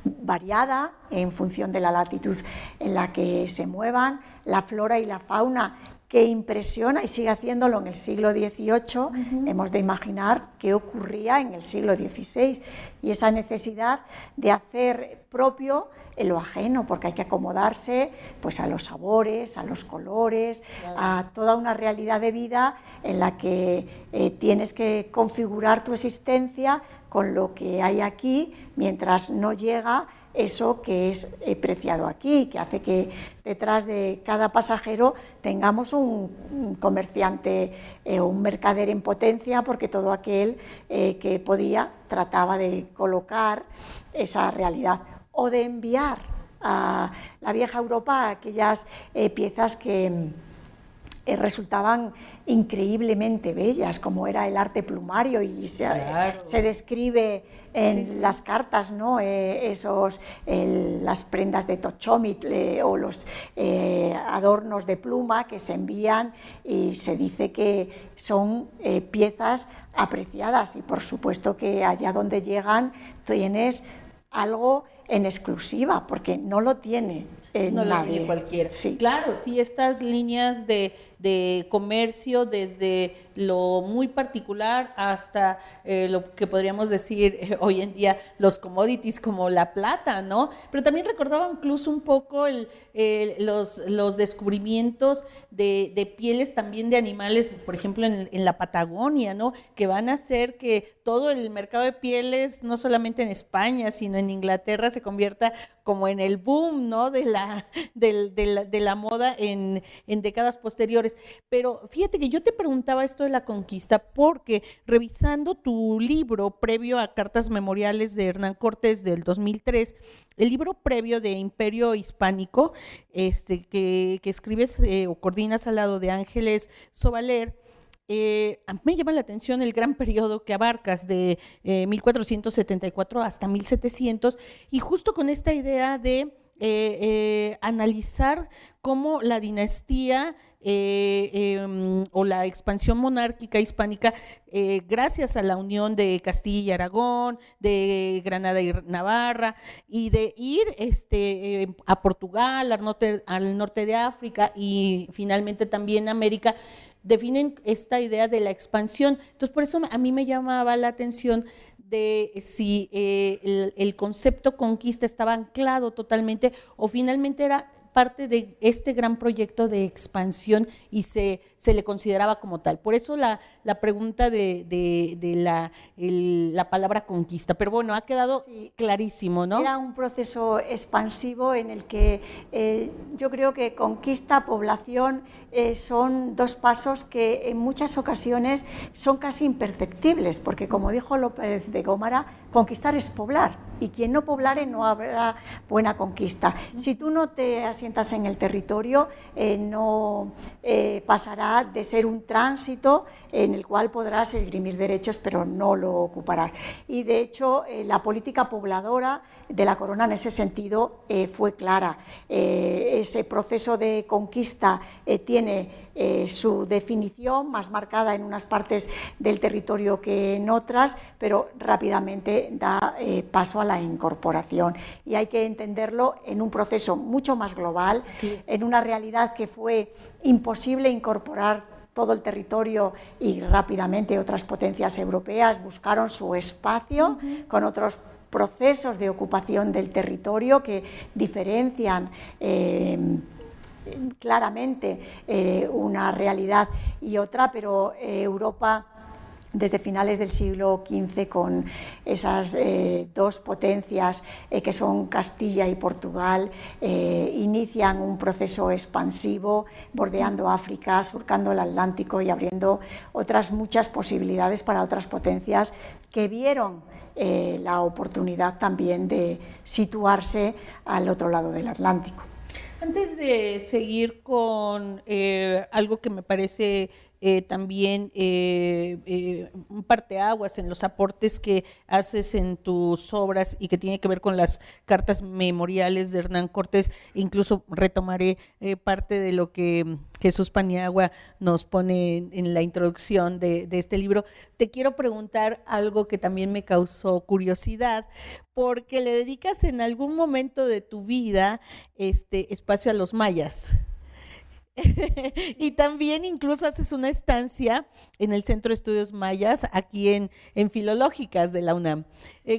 variada en función de la latitud en la que se muevan, la flora y la fauna que impresiona y sigue haciéndolo en el siglo XVIII, hemos de imaginar qué ocurría en el siglo XVI, y esa necesidad de hacer propio lo ajeno, porque hay que acomodarse pues a los sabores, a los colores, a toda una realidad de vida en la que tienes que configurar tu existencia con lo que hay aquí, mientras no llega eso que es preciado aquí, que hace que detrás de cada pasajero tengamos un comerciante o un mercader en potencia, porque todo aquel que podía trataba de colocar esa realidad o de enviar a la vieja Europa aquellas piezas que resultaban increíblemente bellas, como era el arte plumario, y se describe en las cartas, ¿no? Las prendas de Tochómitl o los adornos de pluma que se envían, y se dice que son piezas apreciadas, y por supuesto que allá donde llegan tienes algo en exclusiva, porque no lo tiene no lo nadie. tiene cualquiera. Sí. Claro, sí, estas líneas de comercio, desde lo muy particular hasta lo que podríamos decir hoy en día los commodities como la plata, ¿no? Pero también recordaba incluso un poco los descubrimientos de pieles también de animales, por ejemplo en la Patagonia, ¿no? Que van a hacer que todo el mercado de pieles, no solamente en España, sino en Inglaterra, se convierta como en el boom, ¿no? de la moda en décadas posteriores. Pero fíjate que yo te preguntaba esto de la conquista porque revisando tu libro previo a Cartas Memoriales de Hernán Cortés del 2003, el libro previo de Imperio Hispánico, que escribes o coordinas al lado de Ángeles Sobaler, a mí me llama la atención el gran periodo que abarcas de 1474 hasta 1700 y justo con esta idea de analizar cómo la dinastía o la expansión monárquica hispánica, gracias a la unión de Castilla y Aragón, de Granada y Navarra, y de ir a Portugal, al norte de África y finalmente también América, definen esta idea de la expansión. Entonces, por eso a mí me llamaba la atención de si el concepto conquista estaba anclado totalmente o finalmente era parte de este gran proyecto de expansión y se le consideraba como tal. Por eso la pregunta de la palabra conquista. Pero bueno, ha quedado clarísimo, ¿no? Era un proceso expansivo en el que yo creo que conquista, población, son dos pasos que en muchas ocasiones son casi imperceptibles, porque como dijo López de Gómara, conquistar es poblar, y quien no poblare no habrá buena conquista. Si tú no te asientas en el territorio, no pasará de ser un tránsito en el cual podrás esgrimir derechos, pero no lo ocuparás. Y de hecho, la política pobladora de la corona en ese sentido fue clara. Ese proceso de conquista tiene su definición más marcada en unas partes del territorio que en otras, pero rápidamente da paso a la incorporación. Y hay que entenderlo en un proceso mucho más global, en una realidad que fue imposible incorporar todo el territorio y rápidamente otras potencias europeas buscaron su espacio con otros procesos de ocupación del territorio que diferencian claramente una realidad y otra, pero Europa desde finales del siglo XV con esas dos potencias que son Castilla y Portugal, inician un proceso expansivo bordeando África, surcando el Atlántico y abriendo otras muchas posibilidades para otras potencias que vieron la oportunidad también de situarse al otro lado del Atlántico. Antes de seguir con algo que me parece también un parteaguas en los aportes que haces en tus obras y que tiene que ver con las cartas memoriales de Hernán Cortés, incluso retomaré parte de lo que Jesús Paniagua nos pone en la introducción de este libro. Te quiero preguntar algo que también me causó curiosidad, porque le dedicas en algún momento de tu vida espacio a los mayas. Y también incluso haces una estancia en el Centro de Estudios Mayas aquí en Filológicas de la UNAM.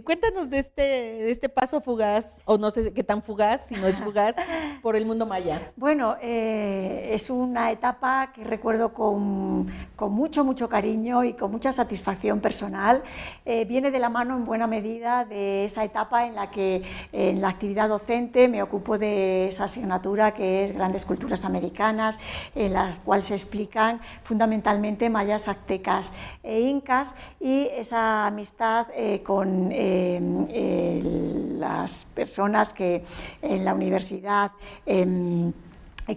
Cuéntanos de este paso fugaz, o no sé qué tan fugaz, si no es fugaz, por el mundo maya. Bueno, es una etapa que recuerdo con mucho cariño y con mucha satisfacción personal. Viene de la mano en buena medida de esa etapa en la que en la actividad docente me ocupo de esa asignatura que es Grandes Culturas Americanas, en la cual se explican fundamentalmente mayas, aztecas e incas, y esa amistad con las personas que en la universidad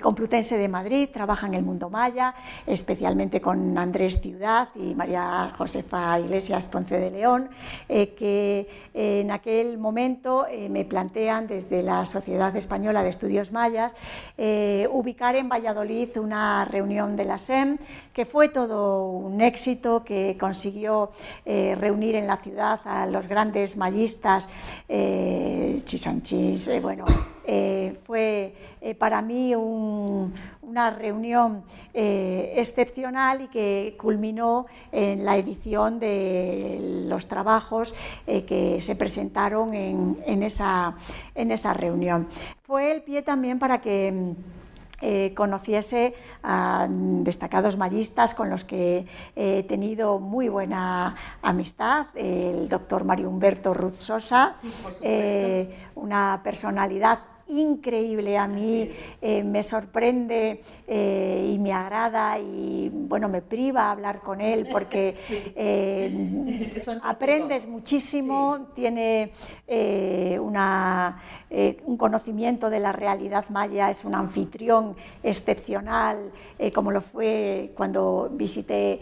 Complutense de Madrid, trabaja en el mundo maya, especialmente con Andrés Ciudad y María Josefa Iglesias Ponce de León, que en aquel momento me plantean desde la Sociedad Española de Estudios Mayas ubicar en Valladolid una reunión de la SEM, que fue todo un éxito, que consiguió reunir en la ciudad a los grandes mayistas, Chisanchis, fue para mí una reunión excepcional y que culminó en la edición de los trabajos que se presentaron en esa reunión. Fue el pie también para que conociese a destacados mayistas con los que he tenido muy buena amistad, el doctor Mario Humberto Ruz Sosa, sí, una personalidad increíble, a mí me sorprende y me agrada y bueno, me priva hablar con él porque aprendes muchísimo, sí. Tiene un conocimiento de la realidad maya, es un anfitrión excepcional, como lo fue cuando visité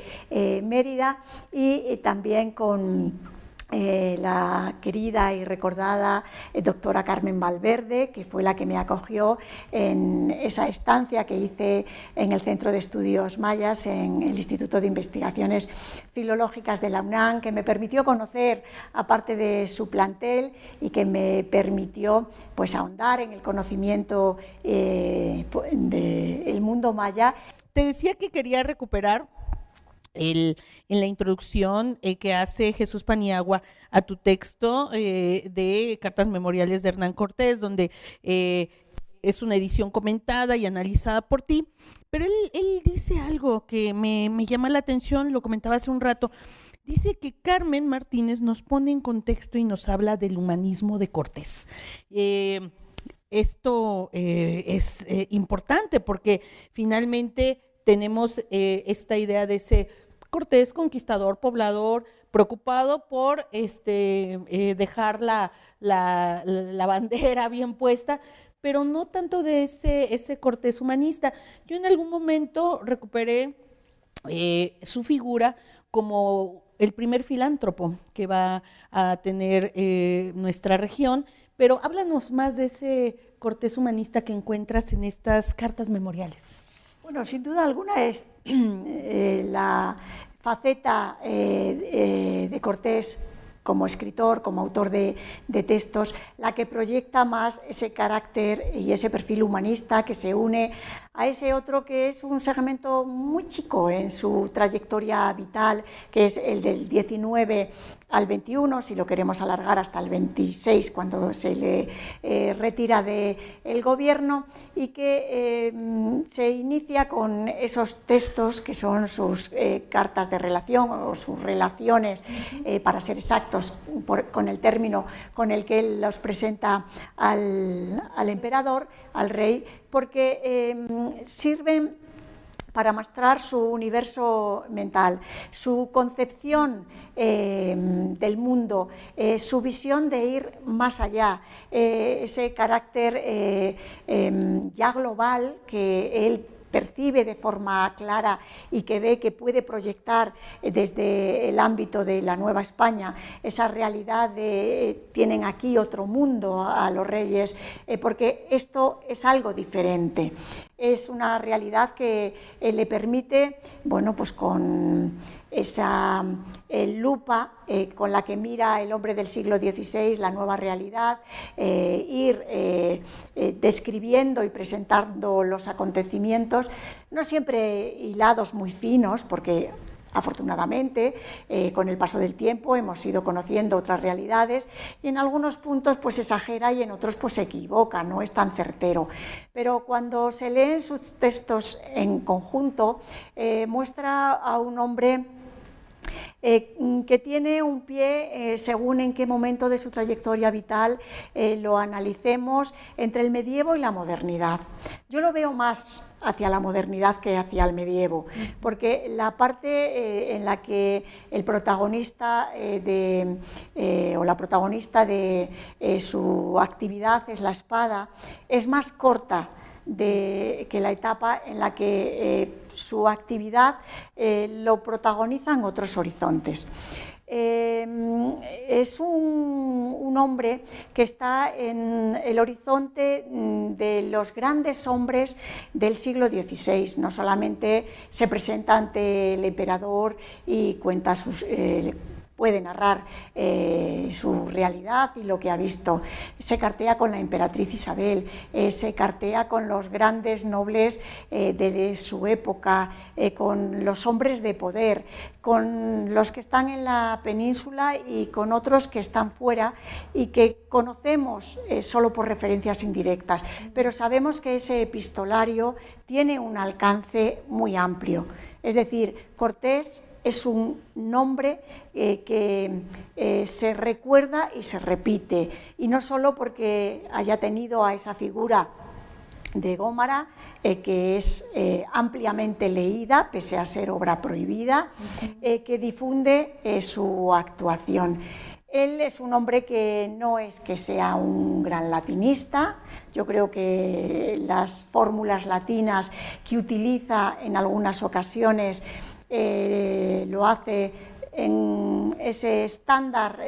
Mérida, y también con la querida y recordada doctora Carmen Valverde, que fue la que me acogió en esa estancia que hice en el Centro de Estudios Mayas, en el Instituto de Investigaciones Filológicas de la UNAM, que me permitió conocer a parte de su plantel y que me permitió pues ahondar en el conocimiento del mundo maya. Te decía que quería recuperar en la introducción que hace Jesús Paniagua a tu texto de Cartas Memoriales de Hernán Cortés, donde es una edición comentada y analizada por ti, pero él dice algo que me llama la atención, lo comentaba hace un rato. Dice que Carmen Martínez nos pone en contexto y nos habla del humanismo de Cortés. Esto es importante porque finalmente tenemos esta idea de ese Cortés conquistador, poblador, preocupado por dejar la bandera bien puesta, pero no tanto de ese Cortés humanista. Yo en algún momento recuperé su figura como el primer filántropo que va a tener nuestra región, pero háblanos más de ese Cortés humanista que encuentras en estas cartas memoriales. Bueno, sin duda alguna es la faceta de Cortés como escritor, como autor de textos, la que proyecta más ese carácter y ese perfil humanista que se une a ese otro que es un segmento muy chico en su trayectoria vital, que es el del 19 al 21, si lo queremos alargar hasta el 26, cuando se le retira del gobierno, y que se inicia con esos textos que son sus cartas de relación o sus relaciones, para ser exactos, con el término con el que él los presenta al emperador, al rey, porque sirven para mostrar su universo mental, su concepción del mundo, su visión de ir más allá, ese carácter ya global que él percibe de forma clara y que ve que puede proyectar desde el ámbito de la Nueva España esa realidad de tienen aquí otro mundo a los reyes, porque esto es algo diferente. Es una realidad que le permite, bueno, pues con esa lupa con la que mira el hombre del siglo XVI la nueva realidad, ir describiendo y presentando los acontecimientos, no siempre hilados muy finos, porque afortunadamente, con el paso del tiempo hemos ido conociendo otras realidades y en algunos puntos pues exagera y en otros pues se equivoca, no es tan certero. Pero cuando se leen sus textos en conjunto, muestra a un hombre que tiene un pie, según en qué momento de su trayectoria vital lo analicemos, entre el medievo y la modernidad. Yo lo veo más hacia la modernidad que hacia el medievo, porque la parte en la que el protagonista o la protagonista de su actividad es la espada, es más corta que la etapa en la que su actividad lo protagonizan otros horizontes. Es un hombre que está en el horizonte de los grandes hombres del siglo XVI. No solamente se presenta ante el emperador y cuenta puede narrar su realidad y lo que ha visto. Se cartea con la emperatriz Isabel, se cartea con los grandes nobles de su época, con los hombres de poder, con los que están en la península y con otros que están fuera y que conocemos solo por referencias indirectas, pero sabemos que ese epistolario tiene un alcance muy amplio. Es decir, Cortés es un nombre que se recuerda y se repite, y no solo porque haya tenido a esa figura de Gómara, que es ampliamente leída, pese a ser obra prohibida, que difunde su actuación. Él es un hombre que no es que sea un gran latinista. Yo creo que las fórmulas latinas que utiliza en algunas ocasiones lo hace en ese estándar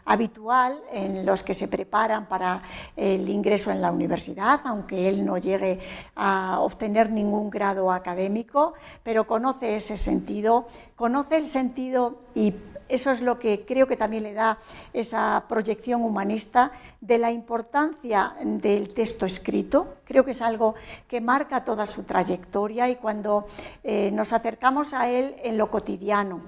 habitual en los que se preparan para el ingreso en la universidad, aunque él no llegue a obtener ningún grado académico, pero conoce ese sentido, conoce el sentido, y eso es lo que creo que también le da esa proyección humanista de la importancia del texto escrito. Creo que es algo que marca toda su trayectoria, y cuando nos acercamos a él en lo cotidiano,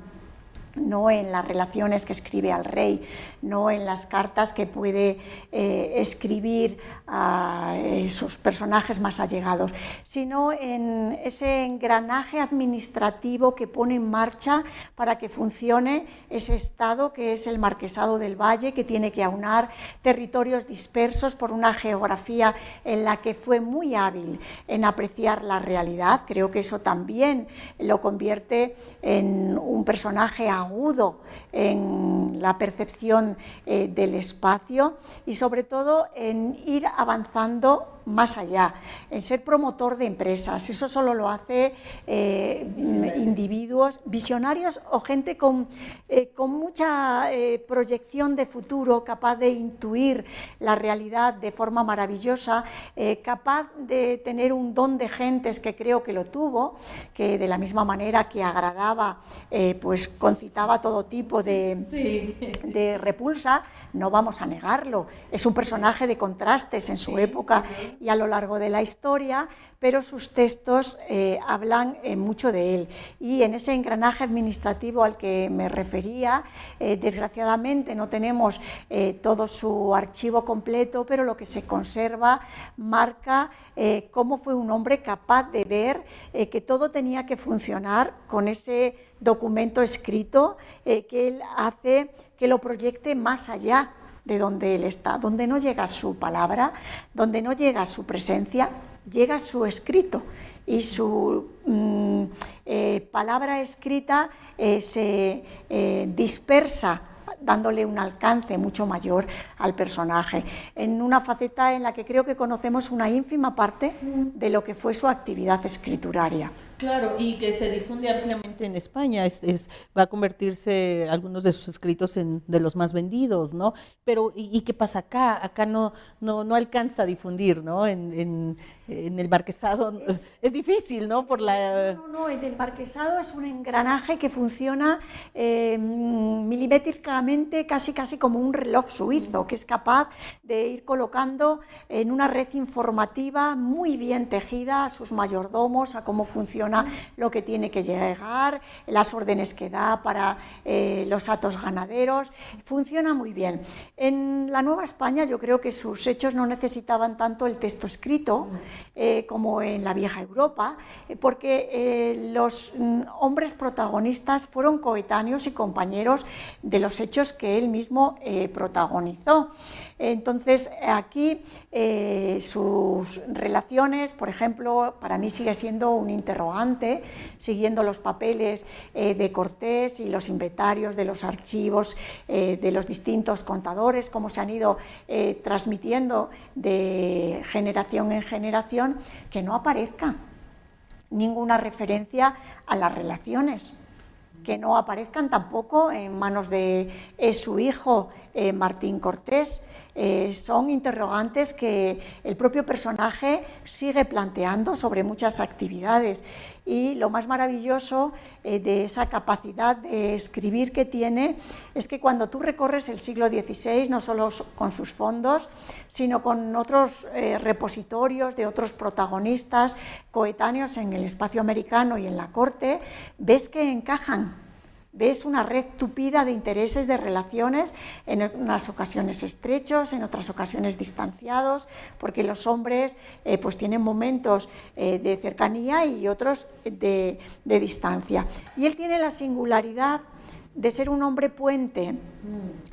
no en las relaciones que escribe al rey, no en las cartas que puede escribir a sus personajes más allegados, sino en ese engranaje administrativo que pone en marcha para que funcione ese estado que es el Marquesado del Valle, que tiene que aunar territorios dispersos por una geografía en la que fue muy hábil en apreciar la realidad. Creo que eso también lo convierte en un personaje agudo en la percepción del espacio, y sobre todo en ir avanzando más allá, en ser promotor de empresas. Eso solo lo hace individuos visionarios o gente con mucha proyección de futuro, capaz de intuir la realidad de forma maravillosa, capaz de tener un don de gentes, que creo que lo tuvo, que de la misma manera que agradaba, pues concitaba todo tipo de repulsa. No vamos a negarlo, es un personaje de contrastes en su época y a lo largo de la historia, pero sus textos hablan mucho de él. Y en ese engranaje administrativo al que me refería, desgraciadamente no tenemos todo su archivo completo, pero lo que se conserva marca cómo fue un hombre capaz de ver que todo tenía que funcionar con ese documento escrito, que él hace que lo proyecte más allá de donde él está, donde no llega su palabra, donde no llega su presencia, llega su escrito, y su palabra escrita se dispersa, dándole un alcance mucho mayor al personaje, en una faceta en la que creo que conocemos una ínfima parte de lo que fue su actividad escrituraria. Claro, y que se difunde ampliamente en España, va a convertirse algunos de sus escritos en de los más vendidos, ¿no? Pero, ¿y qué pasa acá? Acá no alcanza a difundir, ¿no? En el Marquesado es difícil, ¿no? No, en el Marquesado es un engranaje que funciona milimétricamente, casi como un reloj suizo, que es capaz de ir colocando en una red informativa muy bien tejida a sus mayordomos, a cómo funciona lo que tiene que llegar, las órdenes que da para los hatos ganaderos. Funciona muy bien. En la Nueva España yo creo que sus hechos no necesitaban tanto el texto escrito como en la vieja Europa, porque los hombres protagonistas fueron coetáneos y compañeros de los hechos que él mismo protagonizó. Entonces aquí sus relaciones, por ejemplo, para mí sigue siendo un interrogante interrogante, siguiendo los papeles de Cortés y los inventarios de los archivos de los distintos contadores, cómo se han ido transmitiendo de generación en generación, que no aparezca ninguna referencia a las relaciones, que no aparezcan tampoco en manos de su hijo Martín Cortés. Son interrogantes que el propio personaje sigue planteando sobre muchas actividades, y lo más maravilloso de esa capacidad de escribir que tiene es que cuando tú recorres el siglo XVI, no solo con sus fondos, sino con otros repositorios de otros protagonistas coetáneos en el espacio americano y en la corte, ves que encajan. Ves una red tupida de intereses, de relaciones, en unas ocasiones estrechos, en otras ocasiones distanciados, porque los hombres pues tienen momentos de cercanía y otros de distancia. Y él tiene la singularidad de ser un hombre puente,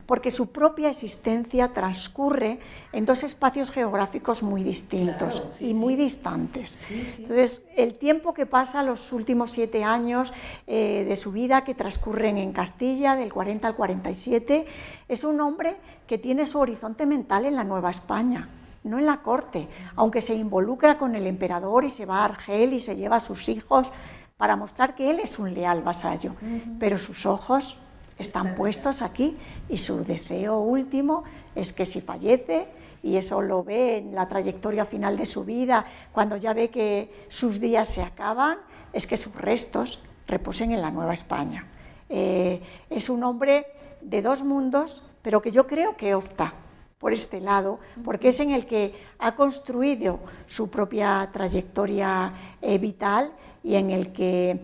porque su propia existencia transcurre en dos espacios geográficos muy distintos, claro, sí, y muy distantes. Sí, sí. Entonces, el tiempo que pasa, los últimos 7 años de su vida, que transcurren en Castilla, del 40 al 47, es un hombre que tiene su horizonte mental en la Nueva España, no en la corte, aunque se involucra con el emperador y se va a Argel y se lleva a sus hijos para mostrar que él es un leal vasallo, pero sus ojos están puestos aquí, y su deseo último es que si fallece, y eso lo ve en la trayectoria final de su vida, cuando ya ve que sus días se acaban, es que sus restos reposen en la Nueva España. Es un hombre de dos mundos, pero que yo creo que opta por este lado, porque es en el que ha construido su propia trayectoria vital, y en el que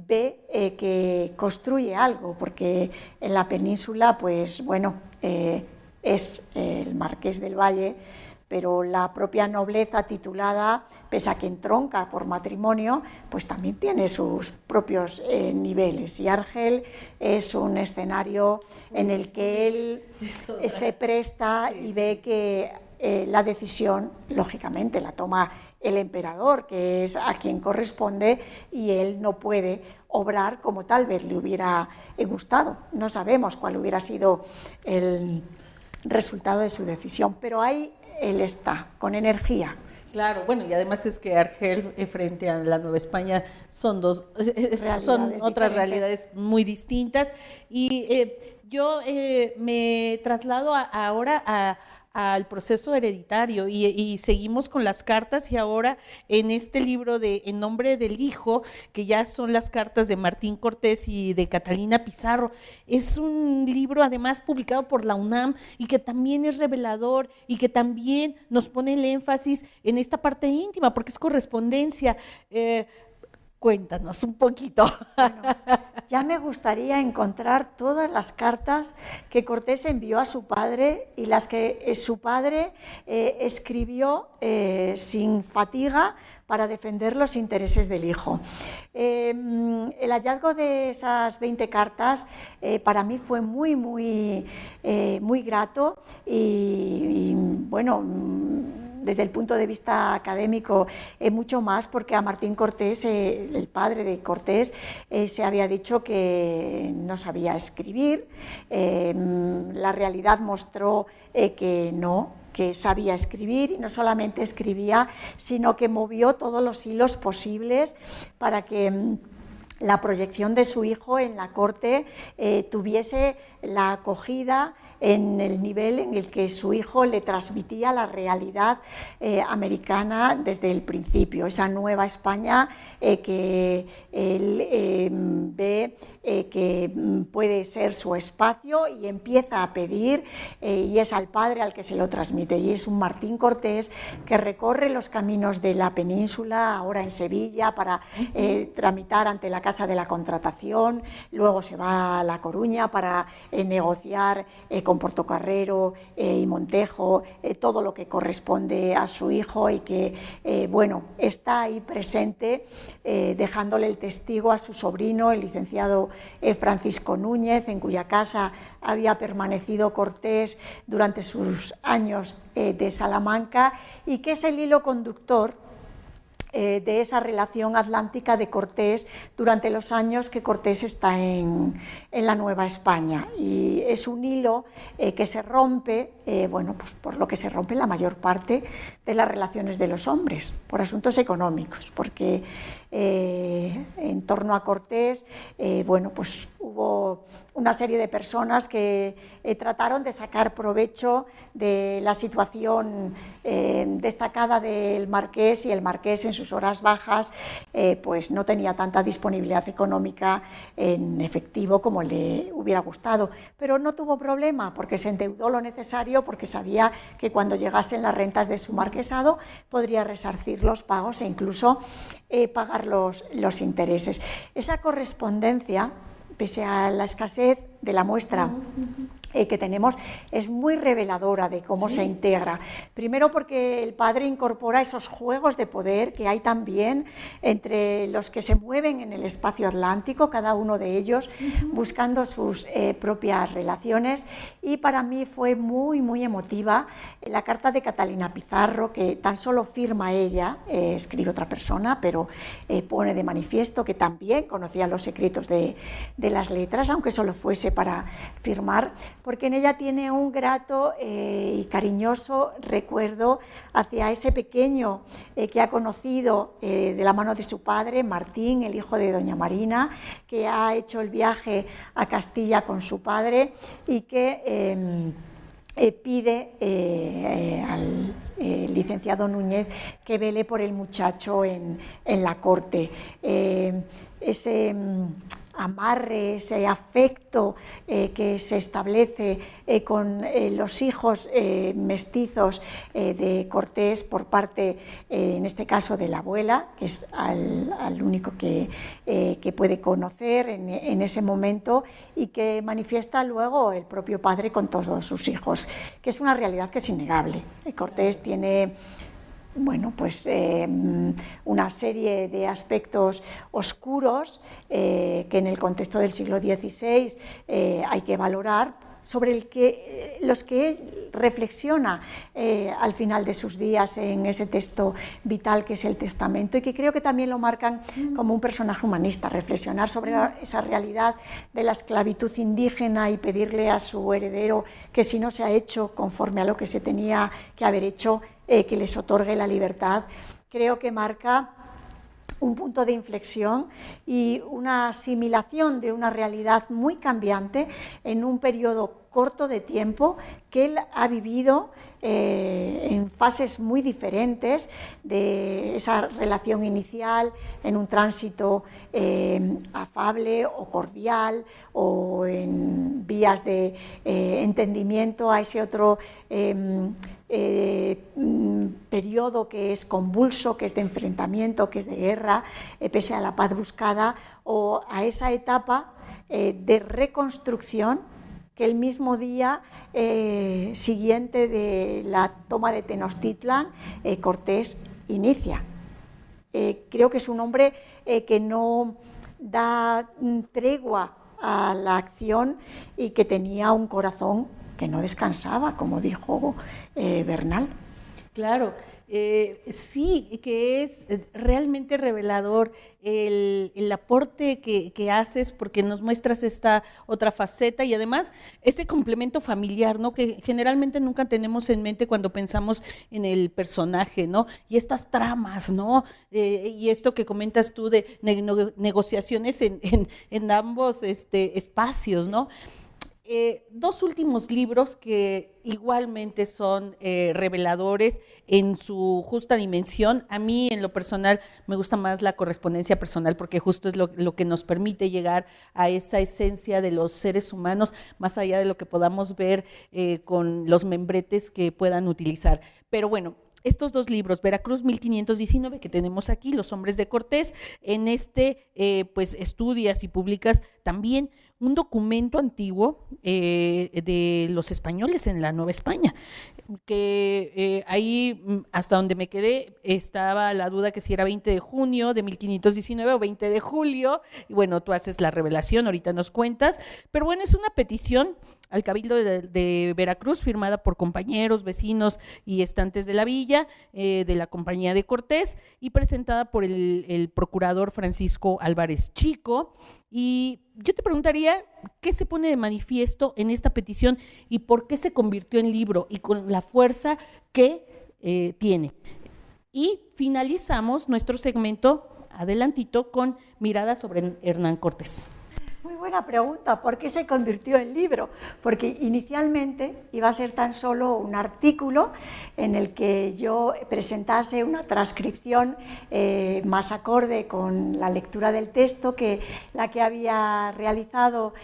ve que construye algo, porque en la península, pues bueno, es el Marqués del Valle, pero la propia nobleza titulada, pese a que entronca por matrimonio, pues también tiene sus propios niveles, y Argel es un escenario en el que él se presta y ve que la decisión, lógicamente, la toma el emperador, que es a quien corresponde, y él no puede obrar como tal vez le hubiera gustado. No sabemos cuál hubiera sido el resultado de su decisión, pero ahí él está, con energía. Claro, bueno, y además es que Argel frente a la Nueva España son otras realidades muy distintas, y yo me traslado ahora al proceso hereditario, y seguimos con las cartas, y ahora en este libro de En nombre del hijo, que ya son las cartas de Martín Cortés y de Catalina Pizarro. Es un libro además publicado por la UNAM, y que también es revelador, y que también nos pone el énfasis en esta parte íntima, porque es correspondencia. Cuéntanos un poquito. Bueno, ya me gustaría encontrar todas las cartas que Cortés envió a su padre, y las que su padre escribió sin fatiga para defender los intereses del hijo. El hallazgo de esas 20 cartas para mí fue muy grato, y bueno, desde el punto de vista académico, mucho más, porque a Martín Cortés, el padre de Cortés, se había dicho que no sabía escribir. La realidad mostró que no, que sabía escribir, y no solamente escribía, sino que movió todos los hilos posibles para que la proyección de su hijo en la corte tuviese la acogida en el nivel en el que su hijo le transmitía la realidad americana desde el principio, esa Nueva España que él ve que puede ser su espacio, y empieza a pedir, y es al padre al que se lo transmite, y es un Martín Cortés que recorre los caminos de la península, ahora en Sevilla, para tramitar ante la Casa de la Contratación, luego se va a La Coruña para negociar con Portocarrero y Montejo todo lo que corresponde a su hijo, y que bueno, está ahí presente, dejándole el testigo a su sobrino, el licenciado Francisco Núñez, en cuya casa había permanecido Cortés durante sus años de Salamanca, y que es el hilo conductor de esa relación atlántica de Cortés durante los años que Cortés está en la Nueva España. Y es un hilo que se rompe, bueno, pues por lo que se rompe la mayor parte de las relaciones de los hombres, por asuntos económicos, porque en torno a Cortés, bueno, pues hubo una serie de personas que trataron de sacar provecho de la situación destacada del marqués, y el marqués en sus horas bajas pues no tenía tanta disponibilidad económica en efectivo como le hubiera gustado, pero no tuvo problema porque se endeudó lo necesario, porque sabía que cuando llegasen las rentas de su marquesado podría resarcir los pagos e incluso pagar los intereses. Esa correspondencia, pese a la escasez de la muestra que tenemos, es muy reveladora de cómo se integra. Primero porque el padre incorpora esos juegos de poder que hay también entre los que se mueven en el espacio atlántico, cada uno de ellos buscando sus propias relaciones, y para mí fue muy, muy emotiva la carta de Catalina Pizarro, que tan solo firma ella, escribe otra persona, pero pone de manifiesto que también conocía los secretos de las letras, aunque solo fuese para firmar, porque en ella tiene un grato y cariñoso recuerdo hacia ese pequeño que ha conocido de la mano de su padre, Martín, el hijo de doña Marina, que ha hecho el viaje a Castilla con su padre y que pide al licenciado Núñez que vele por el muchacho en la corte. Ese amarre, ese afecto que se establece con los hijos mestizos de Cortés por parte, en este caso, de la abuela, que es al único que puede conocer en ese momento, y que manifiesta luego el propio padre con todos sus hijos, que es una realidad que es innegable. Cortés tiene, bueno, pues una serie de aspectos oscuros que en el contexto del siglo XVI hay que valorar, sobre los que él reflexiona al final de sus días en ese texto vital que es el Testamento, y que creo que también lo marcan como un personaje humanista, reflexionar sobre esa realidad de la esclavitud indígena y pedirle a su heredero que, si no se ha hecho conforme a lo que se tenía que haber hecho, que les otorgue la libertad. Creo que marca un punto de inflexión y una asimilación de una realidad muy cambiante en un periodo corto de tiempo que él ha vivido en fases muy diferentes de esa relación inicial, en un tránsito afable o cordial, o en vías de entendimiento a ese otro periodo que es convulso, que es de enfrentamiento, que es de guerra, pese a la paz buscada, o a esa etapa de reconstrucción que el mismo día siguiente de la toma de Tenochtitlan, Cortés inicia. Creo que es un hombre que no da tregua a la acción y que tenía un corazón que no descansaba, como dijo Bernal. Claro, sí, que es realmente revelador el aporte que haces, porque nos muestras esta otra faceta y además ese complemento familiar, ¿no? Que generalmente nunca tenemos en mente cuando pensamos en el personaje, ¿no? Y estas tramas, ¿no? Y esto que comentas tú de negociaciones en ambos espacios, ¿no? Dos últimos libros que igualmente son reveladores en su justa dimensión. A mí, en lo personal, me gusta más la correspondencia personal, porque justo es lo que nos permite llegar a esa esencia de los seres humanos, más allá de lo que podamos ver con los membretes que puedan utilizar. Pero bueno, estos dos libros, Veracruz 1519, que tenemos aquí, Los hombres de Cortés, en pues estudias y publicas también un documento antiguo de los españoles en la Nueva España, que ahí, hasta donde me quedé, estaba la duda que si era 20 de junio de 1519 o 20 de julio, y bueno, tú haces la revelación, ahorita nos cuentas, pero bueno, es una petición al Cabildo de Veracruz, firmada por compañeros, vecinos y estantes de la villa, de la Compañía de Cortés, y presentada por el procurador Francisco Álvarez Chico. Y yo te preguntaría, ¿qué se pone de manifiesto en esta petición y por qué se convirtió en libro y con la fuerza que tiene? Y finalizamos nuestro segmento adelantito con miradas sobre Hernán Cortés. Muy buena pregunta. ¿Por qué se convirtió en libro? Porque inicialmente iba a ser tan solo un artículo en el que yo presentase una transcripción más acorde con la lectura del texto que la que había realizado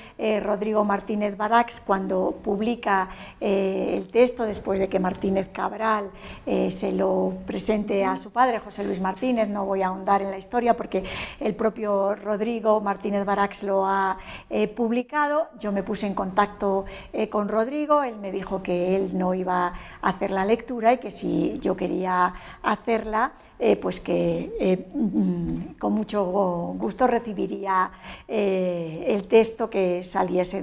Rodrigo Martínez Barax cuando publica el texto, después de que Martínez Cabral se lo presente a su padre, José Luis Martínez. No voy a ahondar en la historia porque el propio Rodrigo Martínez Barax lo ha publicado. Yo me puse en contacto con Rodrigo, él me dijo que él no iba a hacer la lectura y que si yo quería hacerla, pues que con mucho gusto recibiría el texto que saliese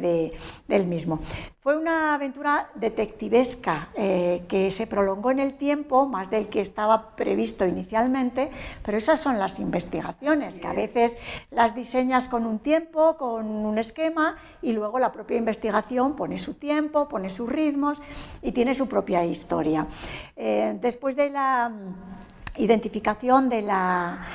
del mismo. Fue una aventura detectivesca que se prolongó en el tiempo, más del que estaba previsto inicialmente, pero esas son las investigaciones, que a veces las diseñas con un tiempo, con un esquema, y luego la propia investigación pone su tiempo, pone sus ritmos y tiene su propia historia. Después de la identificación de la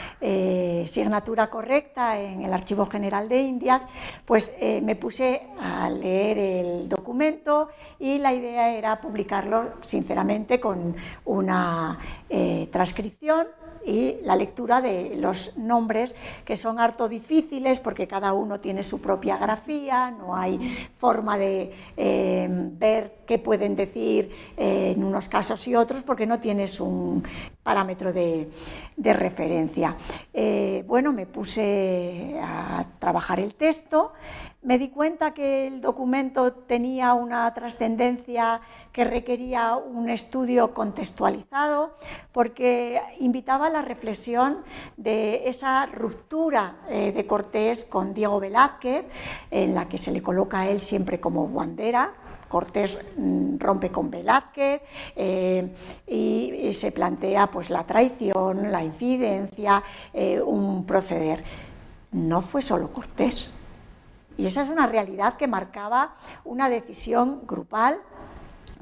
signatura correcta en el Archivo General de Indias, pues me puse a leer el documento y la idea era publicarlo sinceramente con una transcripción y la lectura de los nombres, que son harto difíciles porque cada uno tiene su propia grafía, no hay forma de ver qué pueden decir en unos casos y otros porque no tienes un parámetro de referencia. Bueno, me puse a trabajar el texto, me di cuenta que el documento tenía una trascendencia que requería un estudio contextualizado porque invitaba a la reflexión de esa ruptura de Cortés con Diego Velázquez, en la que se le coloca a él siempre como bandera. Cortés rompe con Velázquez y se plantea pues la traición, la infidencia, un proceder. No fue solo Cortés. Y esa es una realidad que marcaba una decisión grupal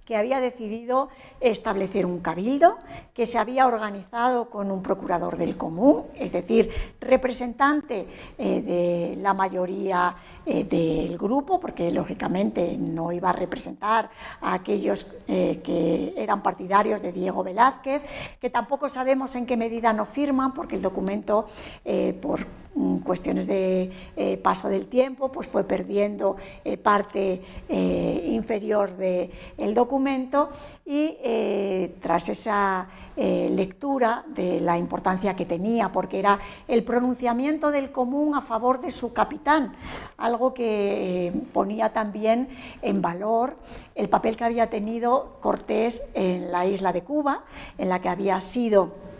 que había decidido establecer un cabildo, que se había organizado con un procurador del común, es decir, representante de la mayoría del grupo, porque lógicamente no iba a representar a aquellos que eran partidarios de Diego Velázquez, que tampoco sabemos en qué medida no firman, porque el documento, por cuestiones de paso del tiempo, pues fue perdiendo parte inferior del documento y tras esa lectura de la importancia que tenía, porque era el pronunciamiento del común a favor de su capitán, algo que ponía también en valor el papel que había tenido Cortés en la isla de Cuba, en la que había sido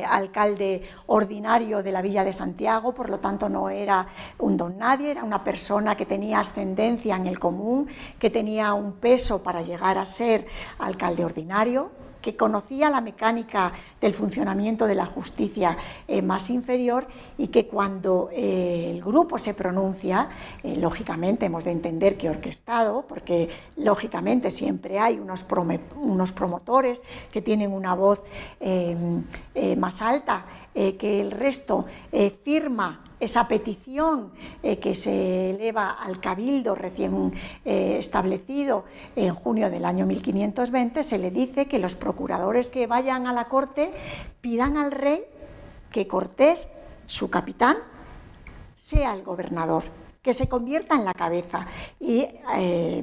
alcalde ordinario de la Villa de Santiago, por lo tanto no era un don nadie, era una persona que tenía ascendencia en el común, que tenía un peso para llegar a ser alcalde ordinario, que conocía la mecánica del funcionamiento de la justicia más inferior y que cuando el grupo se pronuncia, lógicamente hemos de entender que orquestado, porque lógicamente siempre hay unos promotores que tienen una voz más alta que el resto, firma esa petición que se eleva al cabildo recién establecido en junio del año 1520, se le dice que los procuradores que vayan a la corte pidan al rey que Cortés, su capitán, sea el gobernador, que se convierta en la cabeza, y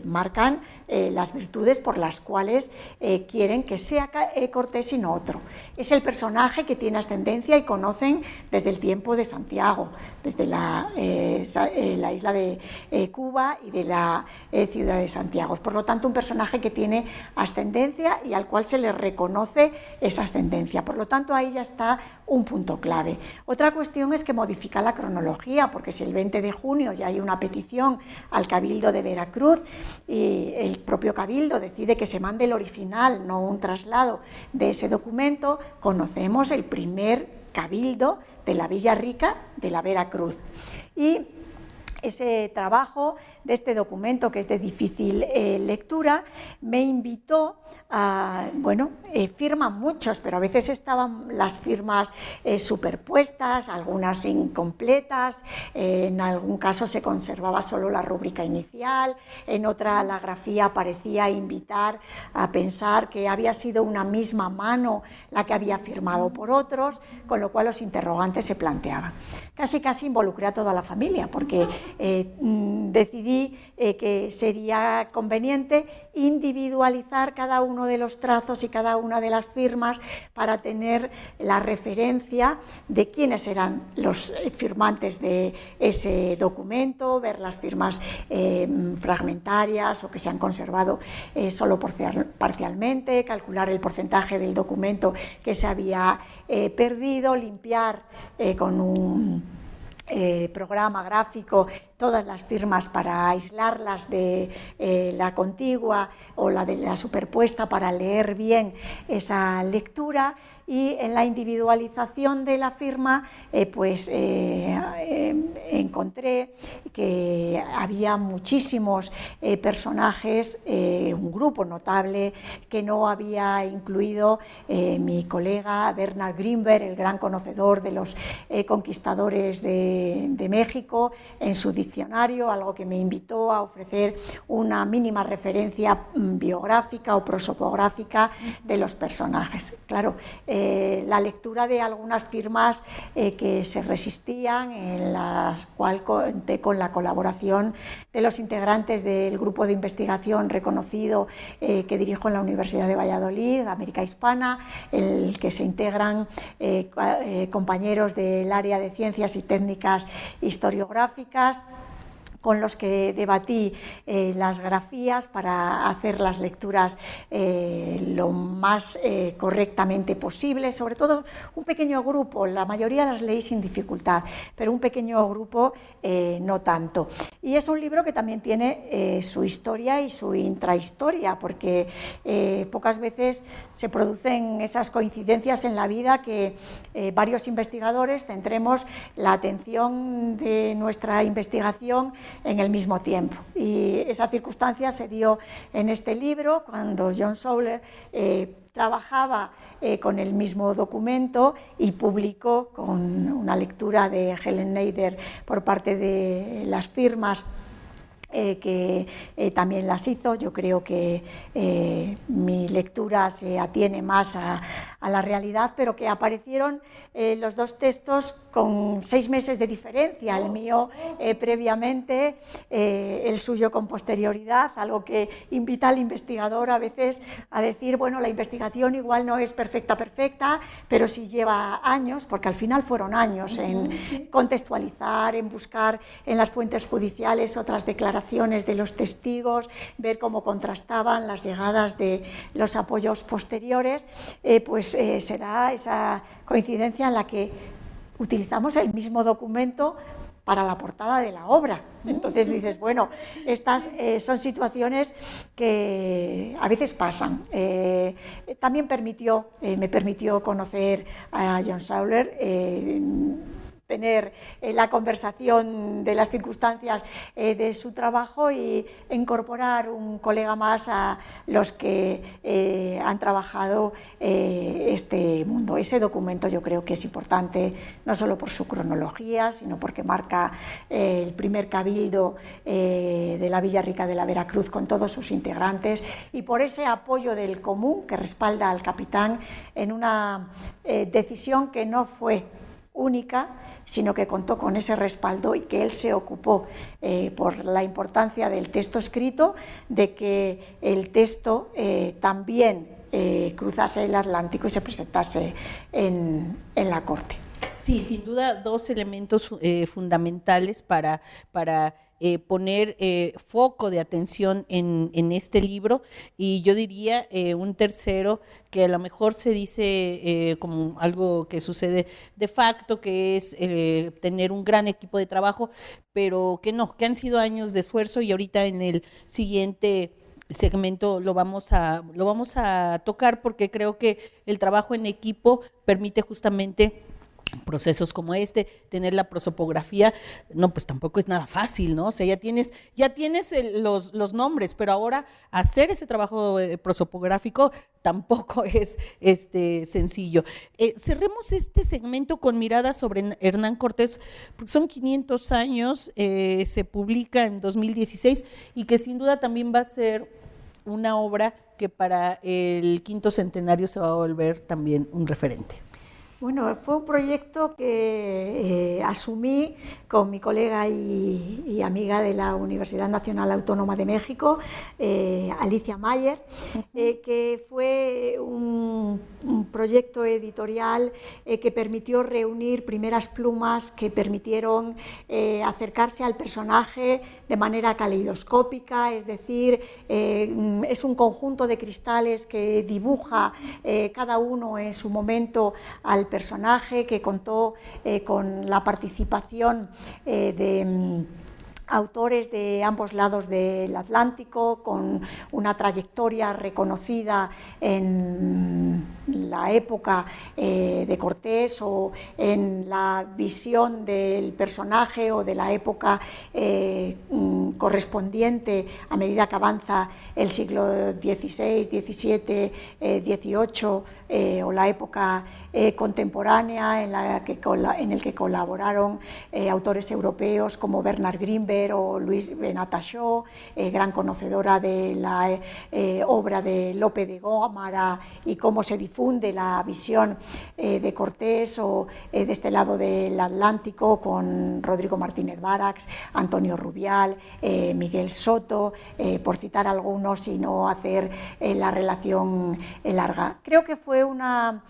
marcan las virtudes por las cuales quieren que sea Cortés y no otro. Es el personaje que tiene ascendencia y conocen desde el tiempo de Santiago, desde la isla de Cuba y de la ciudad de Santiago. Por lo tanto, un personaje que tiene ascendencia y al cual se le reconoce esa ascendencia. Por lo tanto, ahí ya está un punto clave. Otra cuestión es que modifica la cronología, porque si el 20 de junio ya hay una petición al Cabildo de Veracruz y el propio Cabildo decide que se mande el original, no un traslado de ese documento, conocemos el primer Cabildo de la Villa Rica de la Veracruz. Y ese trabajo de este documento, que es de difícil lectura, me invitó a, firman muchos, pero a veces estaban las firmas superpuestas, algunas incompletas, en algún caso se conservaba solo la rúbrica inicial, en otra la grafía parecía invitar a pensar que había sido una misma mano la que había firmado por otros, con lo cual los interrogantes se planteaban. Casi involucré a toda la familia, porque decidí que sería conveniente individualizar cada uno de los trazos y cada una de las firmas para tener la referencia de quiénes eran los firmantes de ese documento, ver las firmas fragmentarias o que se han conservado solo parcialmente, calcular el porcentaje del documento que se había perdido, limpiar con un programa gráfico todas las firmas para aislarlas de la contigua o la de la superpuesta para leer bien esa lectura, y en la individualización de la firma encontré que había muchísimos personajes, un grupo notable que no había incluido mi colega Bernard Greenberg, el gran conocedor de los conquistadores de México, en su diccionario, algo que me invitó a ofrecer una mínima referencia biográfica o prosopográfica de los personajes. Claro, la lectura de algunas firmas que se resistían, en las cuales conté con la colaboración de los integrantes del grupo de investigación reconocido que dirijo en la Universidad de Valladolid, América Hispana, en el que se integran compañeros del área de ciencias y técnicas historiográficas, con los que debatí las grafías para hacer las lecturas lo más correctamente posible. Sobre todo un pequeño grupo, la mayoría las leí sin dificultad, pero un pequeño grupo no tanto. Y es un libro que también tiene su historia y su intrahistoria, porque pocas veces se producen esas coincidencias en la vida que varios investigadores centremos la atención de nuestra investigación en el mismo tiempo. Y esa circunstancia se dio en este libro, cuando John Sawler trabajaba con el mismo documento y publicó, con una lectura de Helen Nader por parte de las firmas que también las hizo. Yo creo que mi lectura se atiene más a la realidad, pero que aparecieron los dos textos con 6 meses de diferencia, el mío previamente, el suyo con posterioridad, algo que invita al investigador a veces a decir, bueno, la investigación igual no es perfecta, pero sí lleva años, porque al final fueron años en contextualizar, en buscar en las fuentes judiciales otras declaraciones de los testigos, ver cómo contrastaban las llegadas de los apoyos posteriores, se da esa coincidencia en la que utilizamos el mismo documento para la portada de la obra. Entonces dices, bueno, estas son situaciones que a veces pasan. También me permitió conocer a John Sawler, tener la conversación de las circunstancias de su trabajo y incorporar un colega más a los que han trabajado este mundo. Ese documento yo creo que es importante, no solo por su cronología, sino porque marca el primer cabildo de la Villa Rica de la Veracruz con todos sus integrantes, y por ese apoyo del común que respalda al capitán en una decisión que no fue única, sino que contó con ese respaldo, y que él se ocupó, por la importancia del texto escrito, de que el texto también cruzase el Atlántico y se presentase en la corte. Sí, sin duda, 2 elementos fundamentales para poner foco de atención en este libro, y yo diría un tercero que a lo mejor se dice como algo que sucede de facto, que es tener un gran equipo de trabajo, pero que no, que han sido años de esfuerzo, y ahorita en el siguiente segmento lo vamos a tocar, porque creo que el trabajo en equipo permite justamente procesos como este, tener la prosopografía, no, pues tampoco es nada fácil, ¿no? O sea, ya tienes los nombres, pero ahora hacer ese trabajo prosopográfico tampoco es sencillo. Cerremos este segmento con miradas sobre Hernán Cortés, porque son 500 años, se publica en 2016, y que sin duda también va a ser una obra que para el quinto centenario se va a volver también un referente. Bueno, fue un proyecto que asumí con mi colega y amiga de la Universidad Nacional Autónoma de México, Alicia Mayer, que fue un proyecto editorial que permitió reunir primeras plumas que permitieron acercarse al personaje de manera caleidoscópica, es decir, es un conjunto de cristales que dibuja cada uno en su momento al personaje, que contó con la participación de autores de ambos lados del Atlántico, con una trayectoria reconocida en la época de Cortés, o en la visión del personaje o de la época correspondiente a medida que avanza el siglo XVI, XVII, XVIII, o la época contemporánea en el que colaboraron autores europeos como Bernard Grimberg o Luis Benata Shaw, gran conocedora de la obra de Lope de Gómara y cómo se difunde la visión de Cortés, o de este lado del Atlántico con Rodrigo Martínez Varax, Antonio Rubial, Miguel Soto, por citar algunos y no hacer la relación larga. Creo que fue una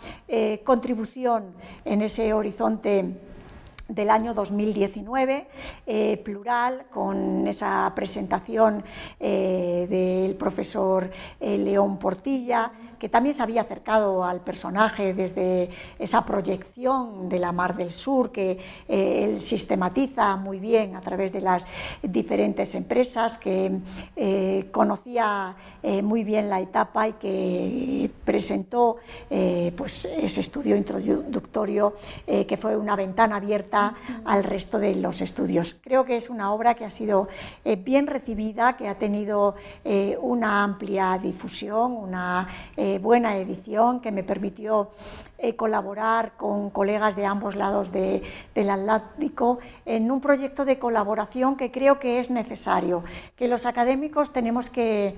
contribución en ese horizonte del año 2019, plural, con esa presentación del profesor León Portilla, que también se había acercado al personaje desde esa proyección de la Mar del Sur, que él sistematiza muy bien a través de las diferentes empresas, que conocía muy bien la etapa y que presentó pues ese estudio introductorio que fue una ventana abierta al resto de los estudios. Creo que es una obra que ha sido bien recibida, que ha tenido una amplia difusión, una buena edición, que me permitió colaborar con colegas de ambos lados del Atlántico en un proyecto de colaboración que creo que es necesario, que los académicos tenemos que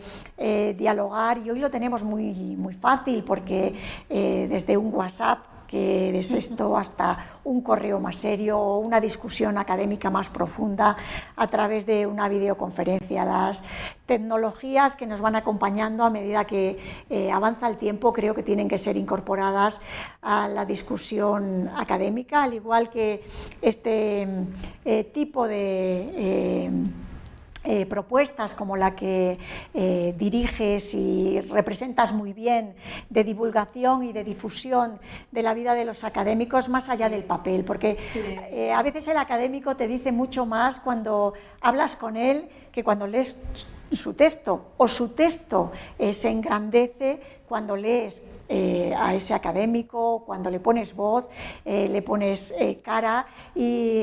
dialogar, y hoy lo tenemos muy fácil, porque desde un WhatsApp, que es esto, hasta un correo más serio o una discusión académica más profunda a través de una videoconferencia. Las tecnologías que nos van acompañando a medida que avanza el tiempo creo que tienen que ser incorporadas a la discusión académica, al igual que este tipo de propuestas como la que diriges y representas muy bien, de divulgación y de difusión de la vida de los académicos más allá del papel, porque a veces el académico te dice mucho más cuando hablas con él que cuando lees su texto, o su texto se engrandece cuando lees a ese académico, cuando le pones voz, le pones cara, y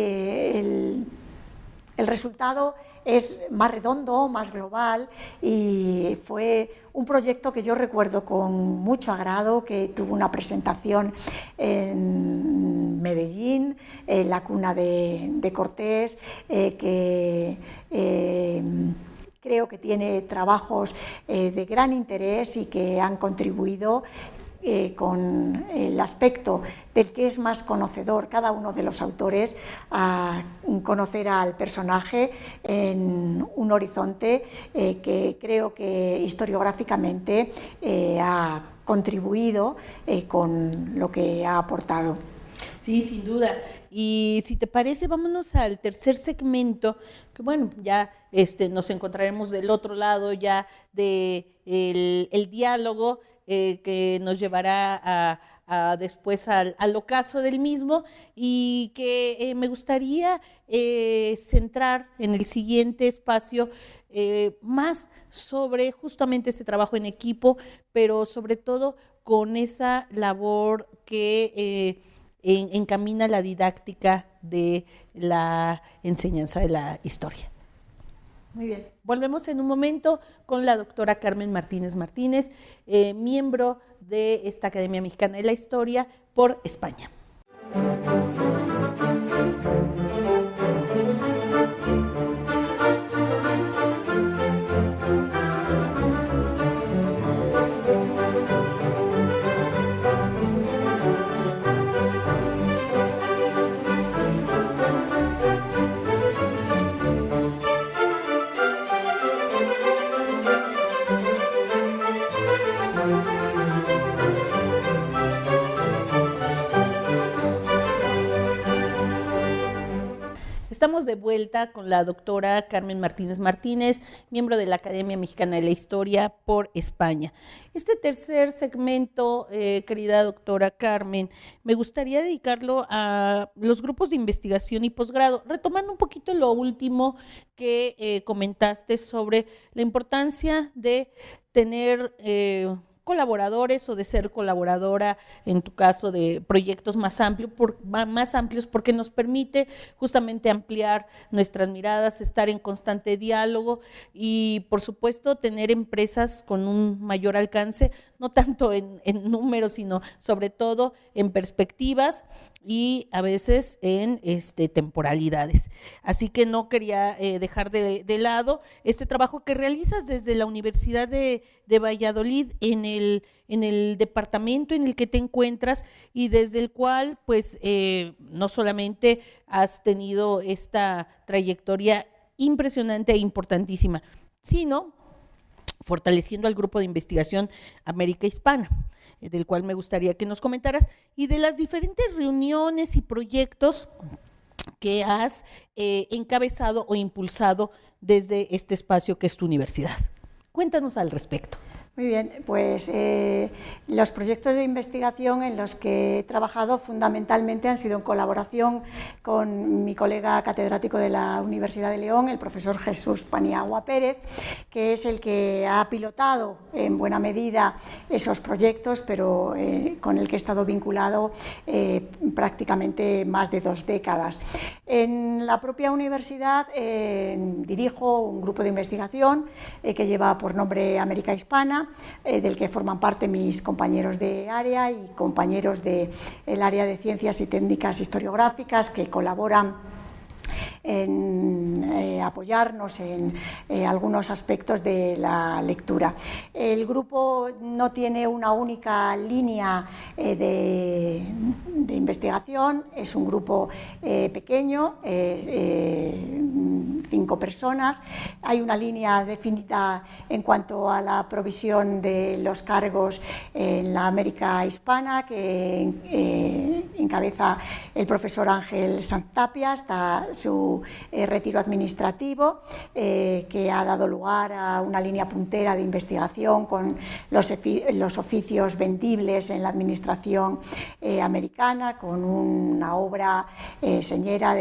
el resultado es más redondo, más global, y fue un proyecto que yo recuerdo con mucho agrado, que tuvo una presentación en Medellín, la cuna de Cortés, que creo que tiene trabajos de gran interés y que han contribuido con el aspecto del que es más conocedor cada uno de los autores, a conocer al personaje en un horizonte que creo que historiográficamente ha contribuido con lo que ha aportado. Sí, sin duda. Y si te parece, vámonos al tercer segmento, que bueno, ya nos encontraremos del otro lado ya de el diálogo que nos llevará después al ocaso del mismo, y que me gustaría centrar en el siguiente espacio más sobre justamente ese trabajo en equipo, pero sobre todo con esa labor que encamina la didáctica de la enseñanza de la historia. Muy bien. Volvemos en un momento con la doctora Carmen Martínez Martínez, miembro de esta Academia Mexicana de la Historia por España. Estamos de vuelta con la doctora Carmen Martínez Martínez, miembro de la Academia Mexicana de la Historia por España. Este tercer segmento, querida doctora Carmen, me gustaría dedicarlo a los grupos de investigación y posgrado, retomando un poquito lo último que comentaste sobre la importancia de tener colaboradores o de ser colaboradora, en tu caso, de proyectos más amplios, porque nos permite justamente ampliar nuestras miradas, estar en constante diálogo y, por supuesto, tener empresas con un mayor alcance, no tanto en números, sino sobre todo en perspectivas y a veces en temporalidades. Así que no quería dejar de lado este trabajo que realizas desde la Universidad de Valladolid en el departamento en el que te encuentras, y desde el cual pues no solamente has tenido esta trayectoria impresionante e importantísima, sino fortaleciendo al grupo de investigación América Hispana, del cual me gustaría que nos comentaras, y de las diferentes reuniones y proyectos que has encabezado o impulsado desde este espacio que es tu universidad. Cuéntanos al respecto. Muy bien, pues los proyectos de investigación en los que he trabajado fundamentalmente han sido en colaboración con mi colega catedrático de la Universidad de León, el profesor Jesús Paniagua Pérez, que es el que ha pilotado en buena medida esos proyectos, pero con el que he estado vinculado prácticamente más de 2 décadas. En la propia universidad dirijo un grupo de investigación que lleva por nombre América Hispana, del que forman parte mis compañeros de área y compañeros del área de ciencias y técnicas historiográficas que colaboran en apoyarnos en algunos aspectos de la lectura. El grupo no tiene una única línea de investigación, es un grupo pequeño, 5 personas. Hay una línea definida en cuanto a la provisión de los cargos en la América Hispana, que encabeza el profesor Ángel Santapia hasta su retiro administrativo, que ha dado lugar a una línea puntera de investigación con los oficios vendibles en la administración americana, con una obra señera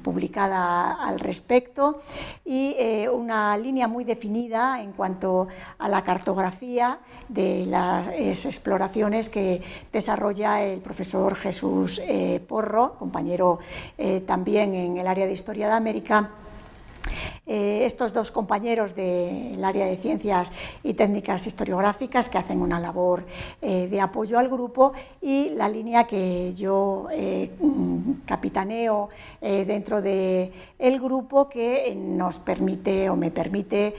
publicada al respecto, y una línea muy definida en cuanto a la cartografía de las exploraciones que desarrolla el profesor Jesús Porro, compañero también en el área de Historia de América. Estos 2 compañeros del área de ciencias y técnicas historiográficas, que hacen una labor de apoyo al grupo, y la línea que yo capitaneo dentro del grupo, que nos permite o me permite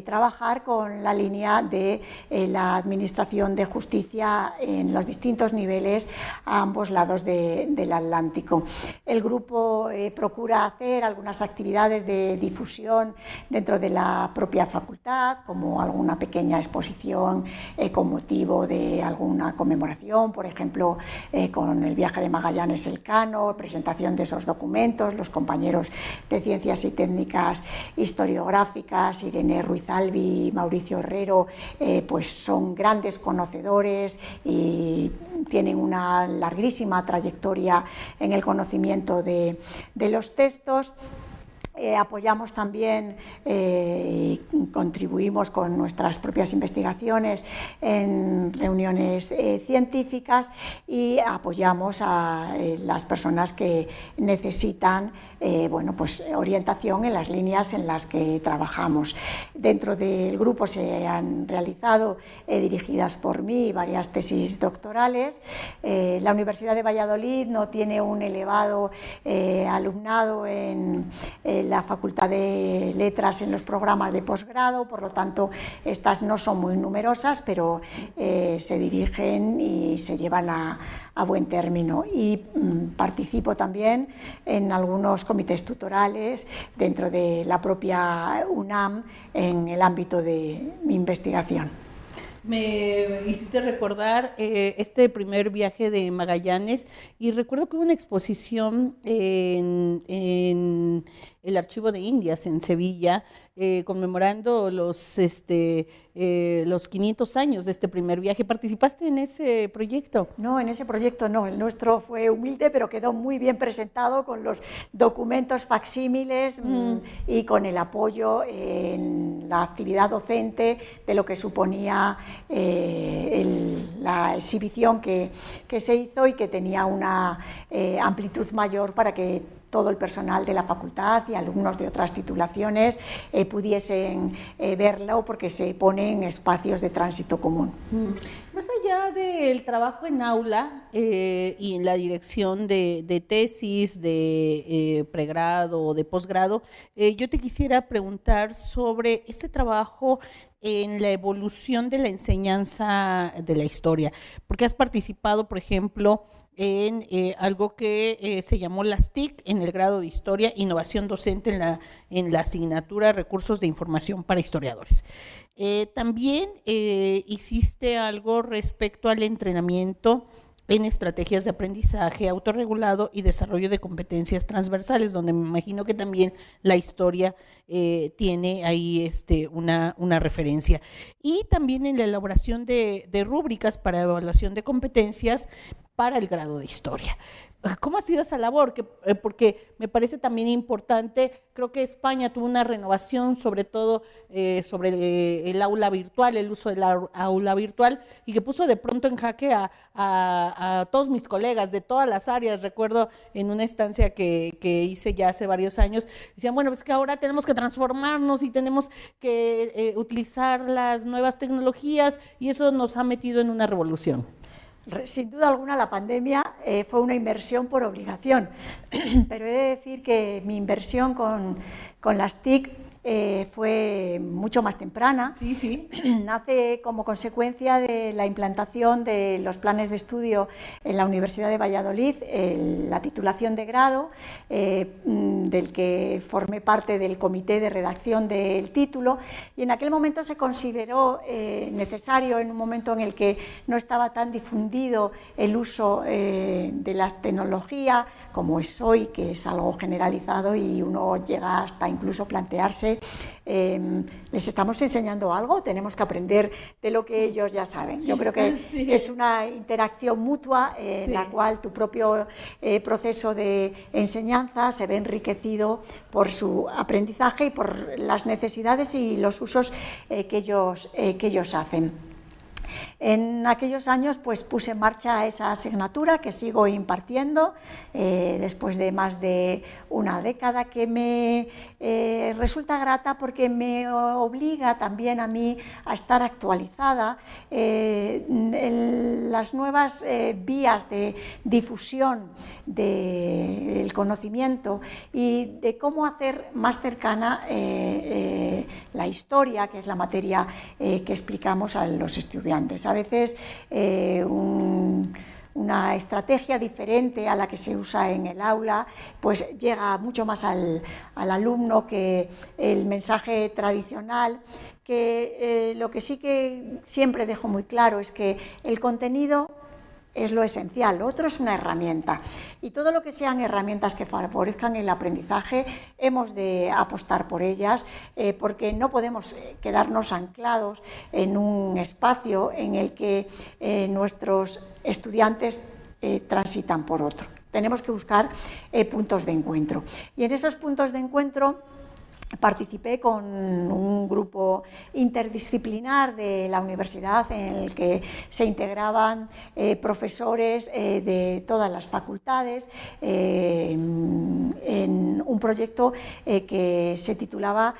trabajar con la línea de la administración de justicia en los distintos niveles a ambos lados del Atlántico. El grupo procura hacer algunas actividades de difusión dentro de la propia facultad, como alguna pequeña exposición con motivo de alguna conmemoración, por ejemplo, con el viaje de Magallanes Elcano, presentación de esos documentos. Los compañeros de Ciencias y Técnicas Historiográficas, Irene Ruiz Albi y Mauricio Herrero, pues son grandes conocedores y tienen una larguísima trayectoria en el conocimiento de los textos. Apoyamos también y contribuimos con nuestras propias investigaciones en reuniones científicas y apoyamos a las personas que necesitan bueno, pues, orientación en las líneas en las que trabajamos. Dentro del grupo se han realizado, dirigidas por mí, varias tesis doctorales. La Universidad de Valladolid no tiene un elevado alumnado en la Facultad de Letras en los programas de posgrado, por lo tanto estas no son muy numerosas, pero se dirigen y se llevan a buen término. Y participo también en algunos comités tutorales dentro de la propia UNAM en el ámbito de mi investigación. Me hiciste recordar este primer viaje de Magallanes y recuerdo que hubo una exposición en el Archivo de Indias en Sevilla, conmemorando los 500 años de este primer viaje. ¿Participaste en ese proyecto? No, en ese proyecto no. El nuestro fue humilde, pero quedó muy bien presentado con los documentos facsímiles y con el apoyo en la actividad docente de lo que suponía la exhibición que se hizo y que tenía una amplitud mayor para que todo el personal de la facultad y alumnos de otras titulaciones pudiesen verlo, porque se pone en espacios de tránsito común. Más allá del trabajo en aula y en la dirección de tesis, de pregrado o de posgrado, yo te quisiera preguntar sobre este trabajo en la evolución de la enseñanza de la historia, porque has participado, por ejemplo, en algo que se llamó las TIC en el grado de Historia, Innovación Docente en la asignatura Recursos de Información para Historiadores. También hiciste algo respecto al entrenamiento en estrategias de aprendizaje autorregulado y desarrollo de competencias transversales, donde me imagino que también la historia tiene ahí una referencia. Y también en la elaboración de rúbricas para evaluación de competencias para el grado de historia. ¿Cómo ha sido esa labor? Porque me parece también importante. Creo que España tuvo una renovación, sobre todo sobre el aula virtual, el uso del aula virtual, y que puso de pronto en jaque a todos mis colegas de todas las áreas. Recuerdo en una estancia que hice ya hace varios años, decían, bueno, pues que ahora tenemos que transformarnos y tenemos que utilizar las nuevas tecnologías, y eso nos ha metido en una revolución. Sin duda alguna la pandemia fue una inversión por obligación, pero he de decir que mi inversión con las TIC fue mucho más temprana. Sí, sí. Nace como consecuencia de la implantación de los planes de estudio en la Universidad de Valladolid, la titulación de grado, del que formé parte del comité de redacción del título, y en aquel momento se consideró necesario, en un momento en el que no estaba tan difundido el uso de la tecnología como es hoy, que es algo generalizado y uno llega hasta incluso plantearse ¿les estamos enseñando algo? Tenemos que aprender de lo que ellos ya saben. Yo creo que es una interacción mutua en la cual tu propio proceso de enseñanza se ve enriquecido por su aprendizaje y por las necesidades y los usos que ellos hacen. En aquellos años pues puse en marcha esa asignatura que sigo impartiendo después de más de una década, que me resulta grata porque me obliga también a mí a estar actualizada en las nuevas vías de difusión del conocimiento y de cómo hacer más cercana la historia, que es la materia que explicamos a los estudiantes. A veces un una estrategia diferente a la que se usa en el aula, pues llega mucho más al alumno que el mensaje tradicional, que lo que sí que siempre dejo muy claro es que el contenido es lo esencial, lo otro es una herramienta, y todo lo que sean herramientas que favorezcan el aprendizaje hemos de apostar por ellas, porque no podemos quedarnos anclados en un espacio en el que nuestros estudiantes transitan por otro. Tenemos que buscar puntos de encuentro, y en esos puntos de encuentro participé con un grupo interdisciplinar de la universidad en el que se integraban profesores de todas las facultades en un proyecto que se titulaba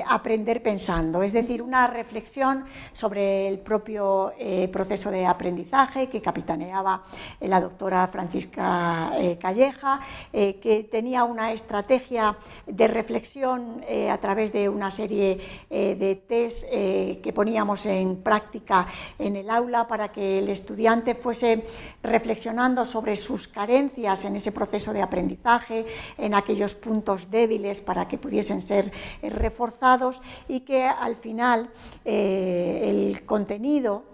Aprender pensando, es decir, una reflexión sobre el propio proceso de aprendizaje que capitaneaba la doctora Francisca Calleja, que tenía una estrategia de reflexión a través de una serie de test que poníamos en práctica en el aula para que el estudiante fuese reflexionando sobre sus carencias en ese proceso de aprendizaje, en aquellos puntos débiles para que pudiesen ser reforzados, y que al final el contenido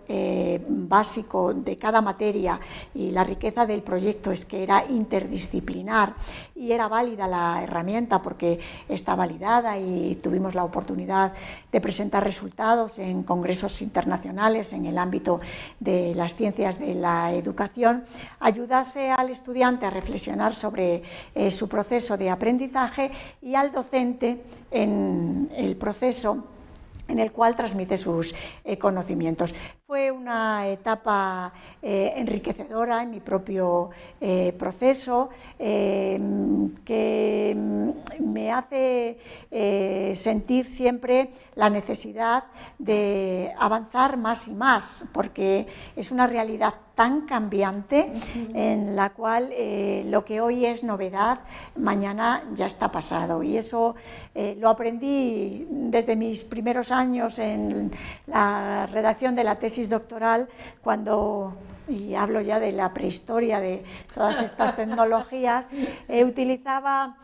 básico de cada materia y la riqueza del proyecto es que era interdisciplinar y era válida la herramienta porque está validada, y tuvimos la oportunidad de presentar resultados en congresos internacionales en el ámbito de las ciencias de la educación, ayudase al estudiante a reflexionar sobre su proceso de aprendizaje y al docente en el proceso en el cual transmite sus conocimientos. Fue una etapa enriquecedora en mi propio proceso, que me hace sentir siempre la necesidad de avanzar más y más, porque es una realidad tan cambiante en la cual lo que hoy es novedad, mañana ya está pasado, y eso lo aprendí desde mis primeros años en la redacción de la tesis doctoral, cuando, y hablo ya de la prehistoria de todas estas tecnologías, utilizaba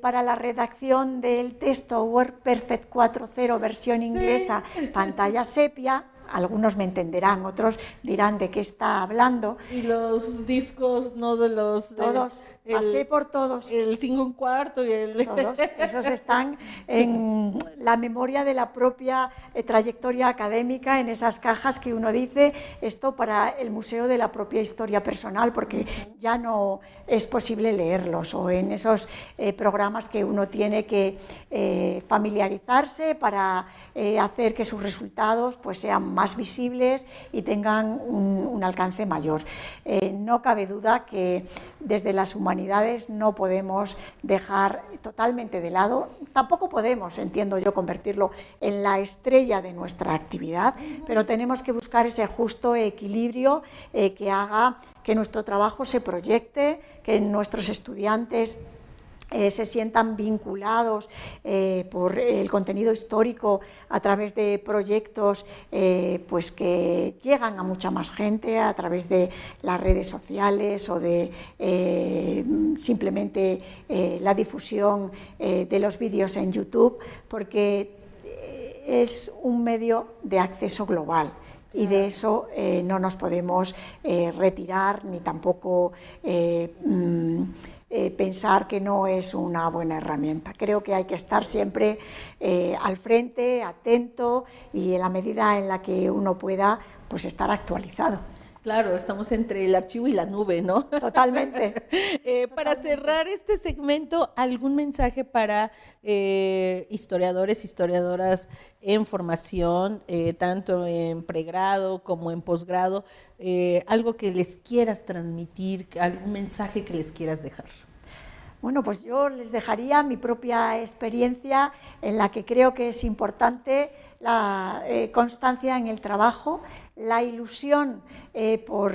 para la redacción del texto WordPerfect 4.0 versión inglesa, pantalla sepia. Algunos me entenderán, otros dirán de qué está hablando. Y los discos, no de los... Todos, pasé por todos. El 5 1/4 y el... Todos, esos están en la memoria de la propia trayectoria académica, en esas cajas que uno dice, esto para el Museo de la propia historia personal, porque ya no es posible leerlos, o en esos programas que uno tiene que familiarizarse para hacer que sus resultados pues sean más visibles y tengan un alcance mayor. No cabe duda que desde las humanidades no podemos dejar totalmente de lado, tampoco podemos, entiendo yo, convertirlo en la estrella de nuestra actividad, pero tenemos que buscar ese justo equilibrio que haga que nuestro trabajo se proyecte, que nuestros estudiantes se sientan vinculados por el contenido histórico a través de proyectos pues que llegan a mucha más gente a través de las redes sociales o de simplemente la difusión de los vídeos en YouTube, porque es un medio de acceso global. Y de eso no nos podemos retirar, ni tampoco pensar que no es una buena herramienta. Creo que hay que estar siempre al frente, atento, y en la medida en la que uno pueda, pues estar actualizado. Claro, estamos entre el archivo y la nube, ¿no? Totalmente. Para cerrar este segmento, ¿algún mensaje para historiadores, historiadoras en formación, tanto en pregrado como en posgrado? Algo que les quieras transmitir, algún mensaje que les quieras dejar. Bueno, pues yo les dejaría mi propia experiencia, en la que creo que es importante la constancia en el trabajo, la ilusión por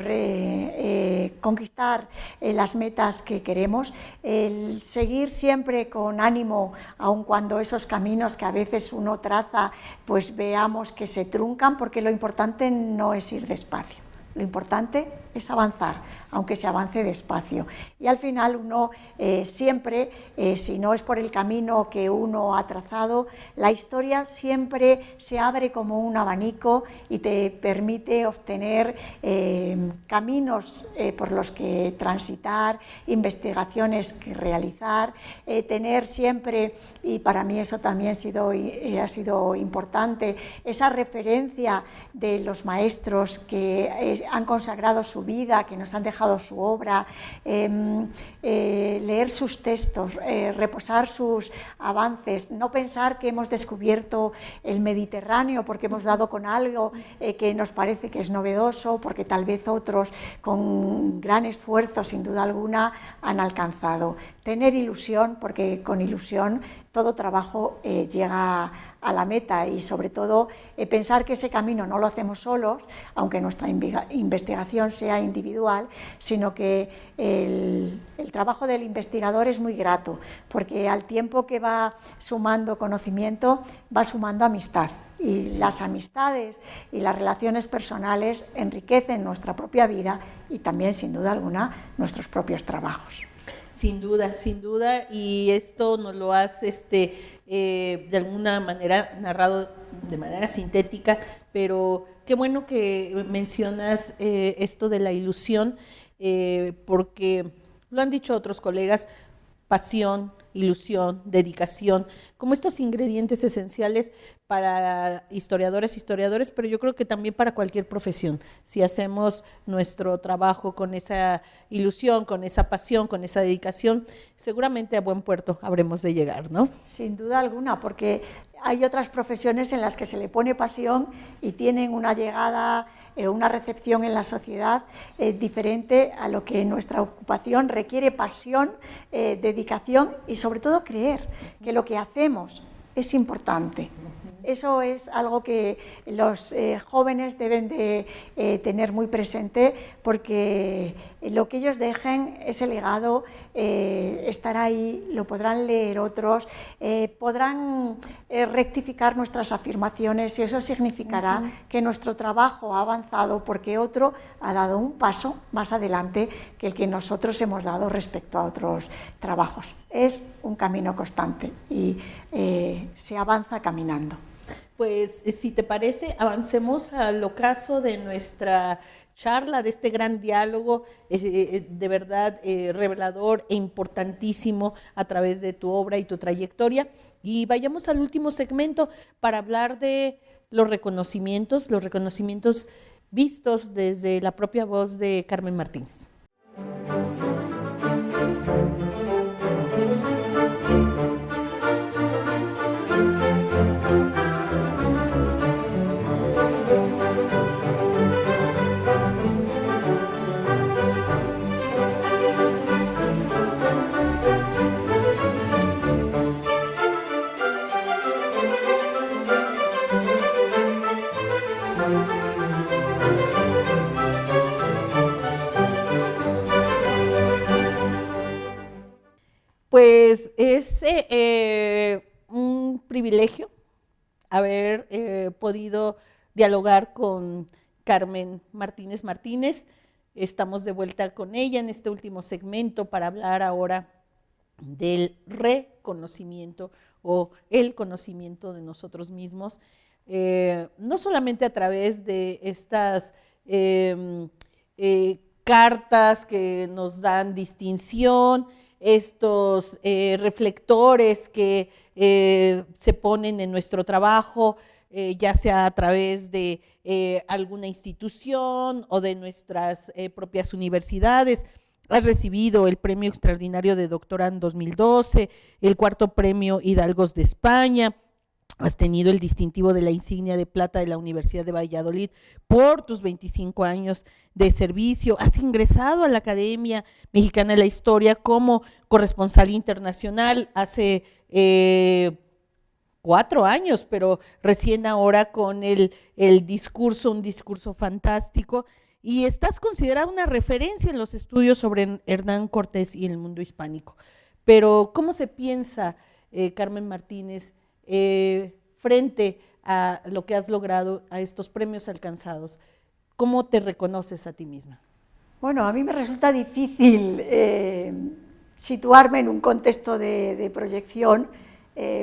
conquistar las metas que queremos, el seguir siempre con ánimo, aun cuando esos caminos que a veces uno traza, pues veamos que se truncan, porque lo importante no es ir despacio. Lo importante es avanzar, aunque se avance despacio. Y al final uno siempre, si no es por el camino que uno ha trazado, la historia siempre se abre como un abanico y te permite obtener caminos por los que transitar, investigaciones que realizar, tener siempre, y para mí eso también ha sido importante, esa referencia de los maestros que han consagrado su vida, que nos han dejado su obra, leer sus textos, reposar sus avances, no pensar que hemos descubierto el Mediterráneo porque hemos dado con algo que nos parece que es novedoso, porque tal vez otros con gran esfuerzo, sin duda alguna, han alcanzado. Tener ilusión, porque con ilusión todo trabajo llega a la meta, y sobre todo pensar que ese camino no lo hacemos solos, aunque nuestra investigación sea individual, sino que el trabajo del investigador es muy grato, porque al tiempo que va sumando conocimiento, va sumando amistad. Y las amistades y las relaciones personales enriquecen nuestra propia vida y también, sin duda alguna, nuestros propios trabajos. Sin duda, y esto nos lo has de alguna manera narrado de manera sintética, pero qué bueno que mencionas esto de la ilusión, porque lo han dicho otros colegas: pasión, ilusión, dedicación, como estos ingredientes esenciales para historiadores, pero yo creo que también para cualquier profesión. Si hacemos nuestro trabajo con esa ilusión, con esa pasión, con esa dedicación, seguramente a buen puerto habremos de llegar, ¿no? Sin duda alguna, porque hay otras profesiones en las que se le pone pasión y tienen una llegada, una recepción en la sociedad diferente a lo que nuestra ocupación requiere: pasión, dedicación y sobre todo creer que lo que hacemos es importante. Eso es algo que los jóvenes deben de tener muy presente, porque lo que ellos dejen, ese legado, estará ahí, lo podrán leer otros, podrán rectificar nuestras afirmaciones, y eso significará que nuestro trabajo ha avanzado porque otro ha dado un paso más adelante que el que nosotros hemos dado respecto a otros trabajos. Es un camino constante y se avanza caminando. Pues, si te parece, avancemos al ocaso de nuestra charla, de este gran diálogo, de verdad revelador e importantísimo a través de tu obra y tu trayectoria, y vayamos al último segmento para hablar de los reconocimientos vistos desde la propia voz de Carmen Martínez. Pues es un privilegio haber podido dialogar con Carmen Martínez Martínez. Estamos de vuelta con ella en este último segmento para hablar ahora del reconocimiento o el conocimiento de nosotros mismos, no solamente a través de estas cartas que nos dan distinción, estos reflectores que se ponen en nuestro trabajo, ya sea a través de alguna institución o de nuestras propias universidades. Has recibido el Premio Extraordinario de Doctorado en 2012, el cuarto Premio Hidalgos de España, has tenido el distintivo de la insignia de plata de la Universidad de Valladolid por tus 25 años de servicio, has ingresado a la Academia Mexicana de la Historia como corresponsal internacional hace 4 años, pero recién ahora con un discurso fantástico, y estás considerada una referencia en los estudios sobre Hernán Cortés y el mundo hispánico. Pero, ¿cómo se piensa, Carmen Martínez, frente a lo que has logrado, a estos premios alcanzados? ¿Cómo te reconoces a ti misma? Bueno, a mí me resulta difícil situarme en un contexto de proyección,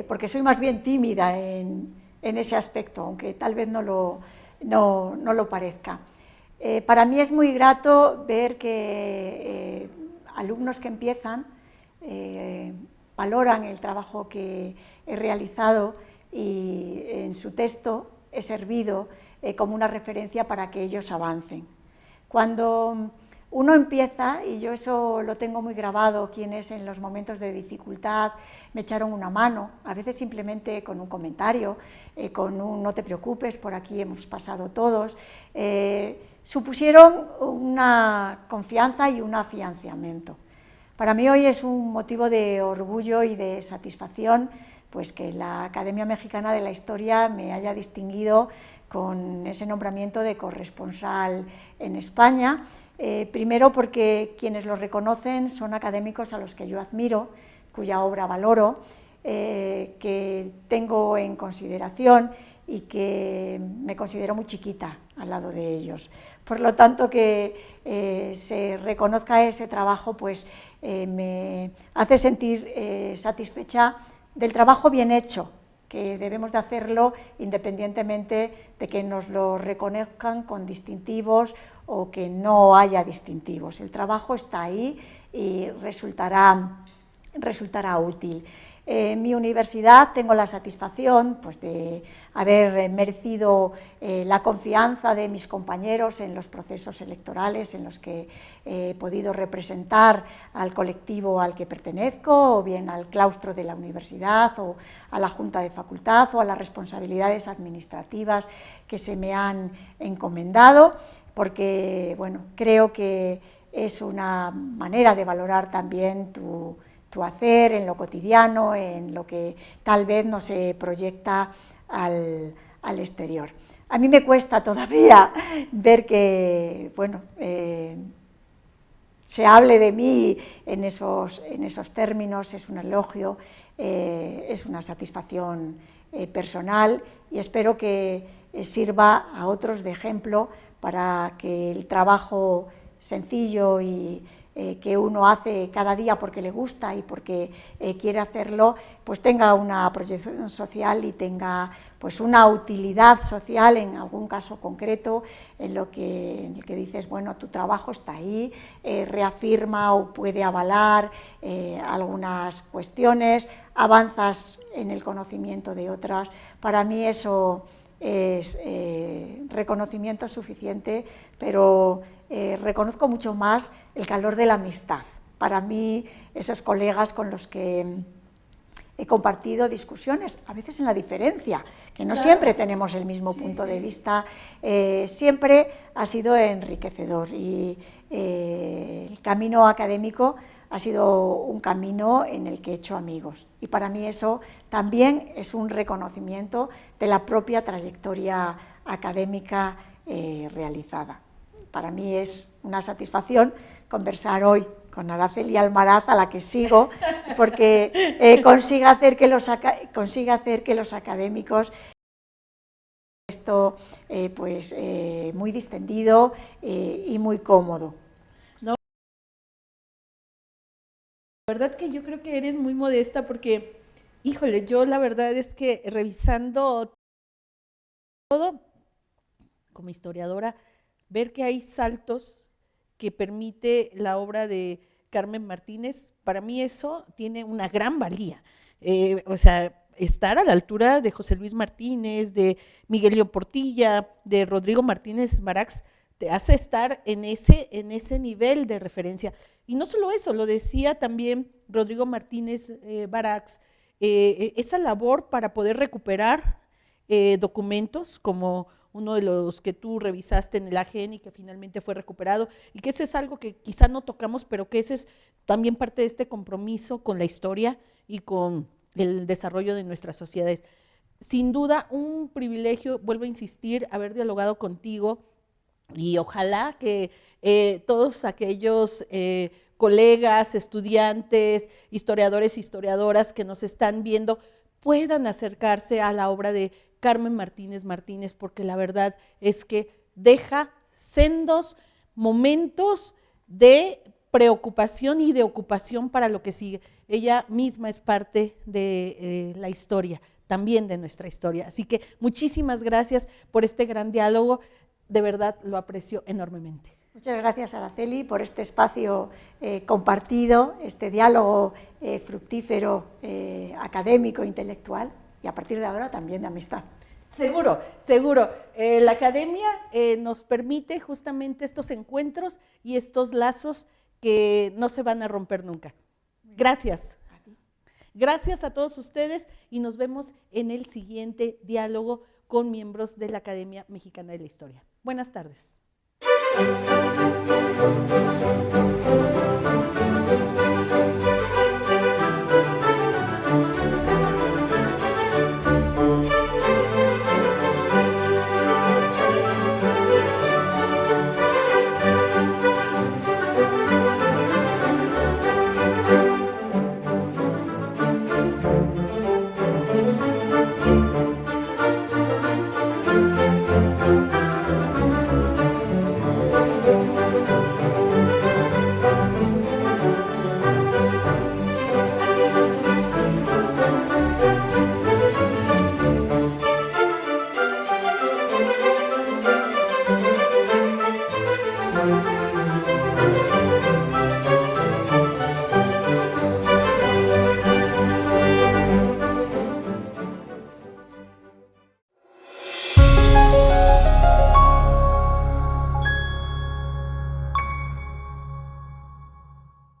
porque soy más bien tímida en ese aspecto, aunque tal vez no lo parezca. Para mí es muy grato ver que alumnos que empiezan valoran el trabajo que he realizado y en su texto he servido como una referencia para que ellos avancen. Cuando uno empieza, y yo eso lo tengo muy grabado, quienes en los momentos de dificultad me echaron una mano, a veces simplemente con un comentario, con un no te preocupes, por aquí hemos pasado todos, supusieron una confianza y un afianzamiento. Para mí hoy es un motivo de orgullo y de satisfacción pues que la Academia Mexicana de la Historia me haya distinguido con ese nombramiento de corresponsal en España, primero porque quienes lo reconocen son académicos a los que yo admiro, cuya obra valoro, que tengo en consideración y que me considero muy chiquita al lado de ellos. Por lo tanto, que se reconozca ese trabajo pues, me hace sentir satisfecha del trabajo bien hecho, que debemos de hacerlo independientemente de que nos lo reconozcan con distintivos o que no haya distintivos. El trabajo está ahí y resultará útil. En mi universidad tengo la satisfacción pues, de haber merecido la confianza de mis compañeros en los procesos electorales en los que he podido representar al colectivo al que pertenezco, o bien al claustro de la universidad, o a la junta de facultad, o a las responsabilidades administrativas que se me han encomendado, porque bueno, creo que es una manera de valorar también tu hacer en lo cotidiano, en lo que tal vez no se proyecta al exterior. A mí me cuesta todavía ver que, bueno, se hable de mí en esos términos, es un elogio, es una satisfacción personal y espero que sirva a otros de ejemplo para que el trabajo sencillo y que uno hace cada día porque le gusta y porque quiere hacerlo, pues tenga una proyección social y tenga pues una utilidad social en algún caso concreto en el que dices, bueno, tu trabajo está ahí, reafirma o puede avalar algunas cuestiones, avanzas en el conocimiento de otras. Para mí eso es reconocimiento suficiente, pero reconozco mucho más el calor de la amistad. Para mí, esos colegas con los que he compartido discusiones, a veces en la diferencia, que no siempre tenemos el mismo punto de vista, siempre ha sido enriquecedor y el camino académico ha sido un camino en el que he hecho amigos y para mí eso también es un reconocimiento de la propia trayectoria académica realizada. Para mí es una satisfacción conversar hoy con Araceli Almaraz, a la que sigo, porque consiga hacer que los académicos esto pues muy distendido y muy cómodo. No, la verdad que yo creo que eres muy modesta porque, híjole, yo la verdad es que revisando todo como historiadora, ver que hay saltos que permite la obra de Carmen Martínez, para mí eso tiene una gran valía. O sea, estar a la altura de José Luis Martínez, de Miguel León Portilla, de Rodrigo Martínez Barax, te hace estar en ese nivel de referencia. Y no solo eso, lo decía también Rodrigo Martínez Barax, esa labor para poder recuperar documentos como uno de los que tú revisaste en el AGN y que finalmente fue recuperado, y que ese es algo que quizá no tocamos, pero que ese es también parte de este compromiso con la historia y con el desarrollo de nuestras sociedades. Sin duda, un privilegio, vuelvo a insistir, haber dialogado contigo y ojalá que todos aquellos colegas, estudiantes, historiadores, historiadoras que nos están viendo puedan acercarse a la obra de Carmen Martínez Martínez, porque la verdad es que deja sendos momentos de preocupación y de ocupación para lo que sigue. Ella misma es parte de la historia, también de nuestra historia. Así que muchísimas gracias por este gran diálogo, de verdad lo aprecio enormemente. Muchas gracias, Araceli, por este espacio compartido, este diálogo fructífero, académico, intelectual y a partir de ahora también de amistad. Seguro, seguro. La academia nos permite justamente estos encuentros y estos lazos que no se van a romper nunca. Gracias. Gracias a todos ustedes y nos vemos en el siguiente diálogo con miembros de la Academia Mexicana de la Historia. Buenas tardes.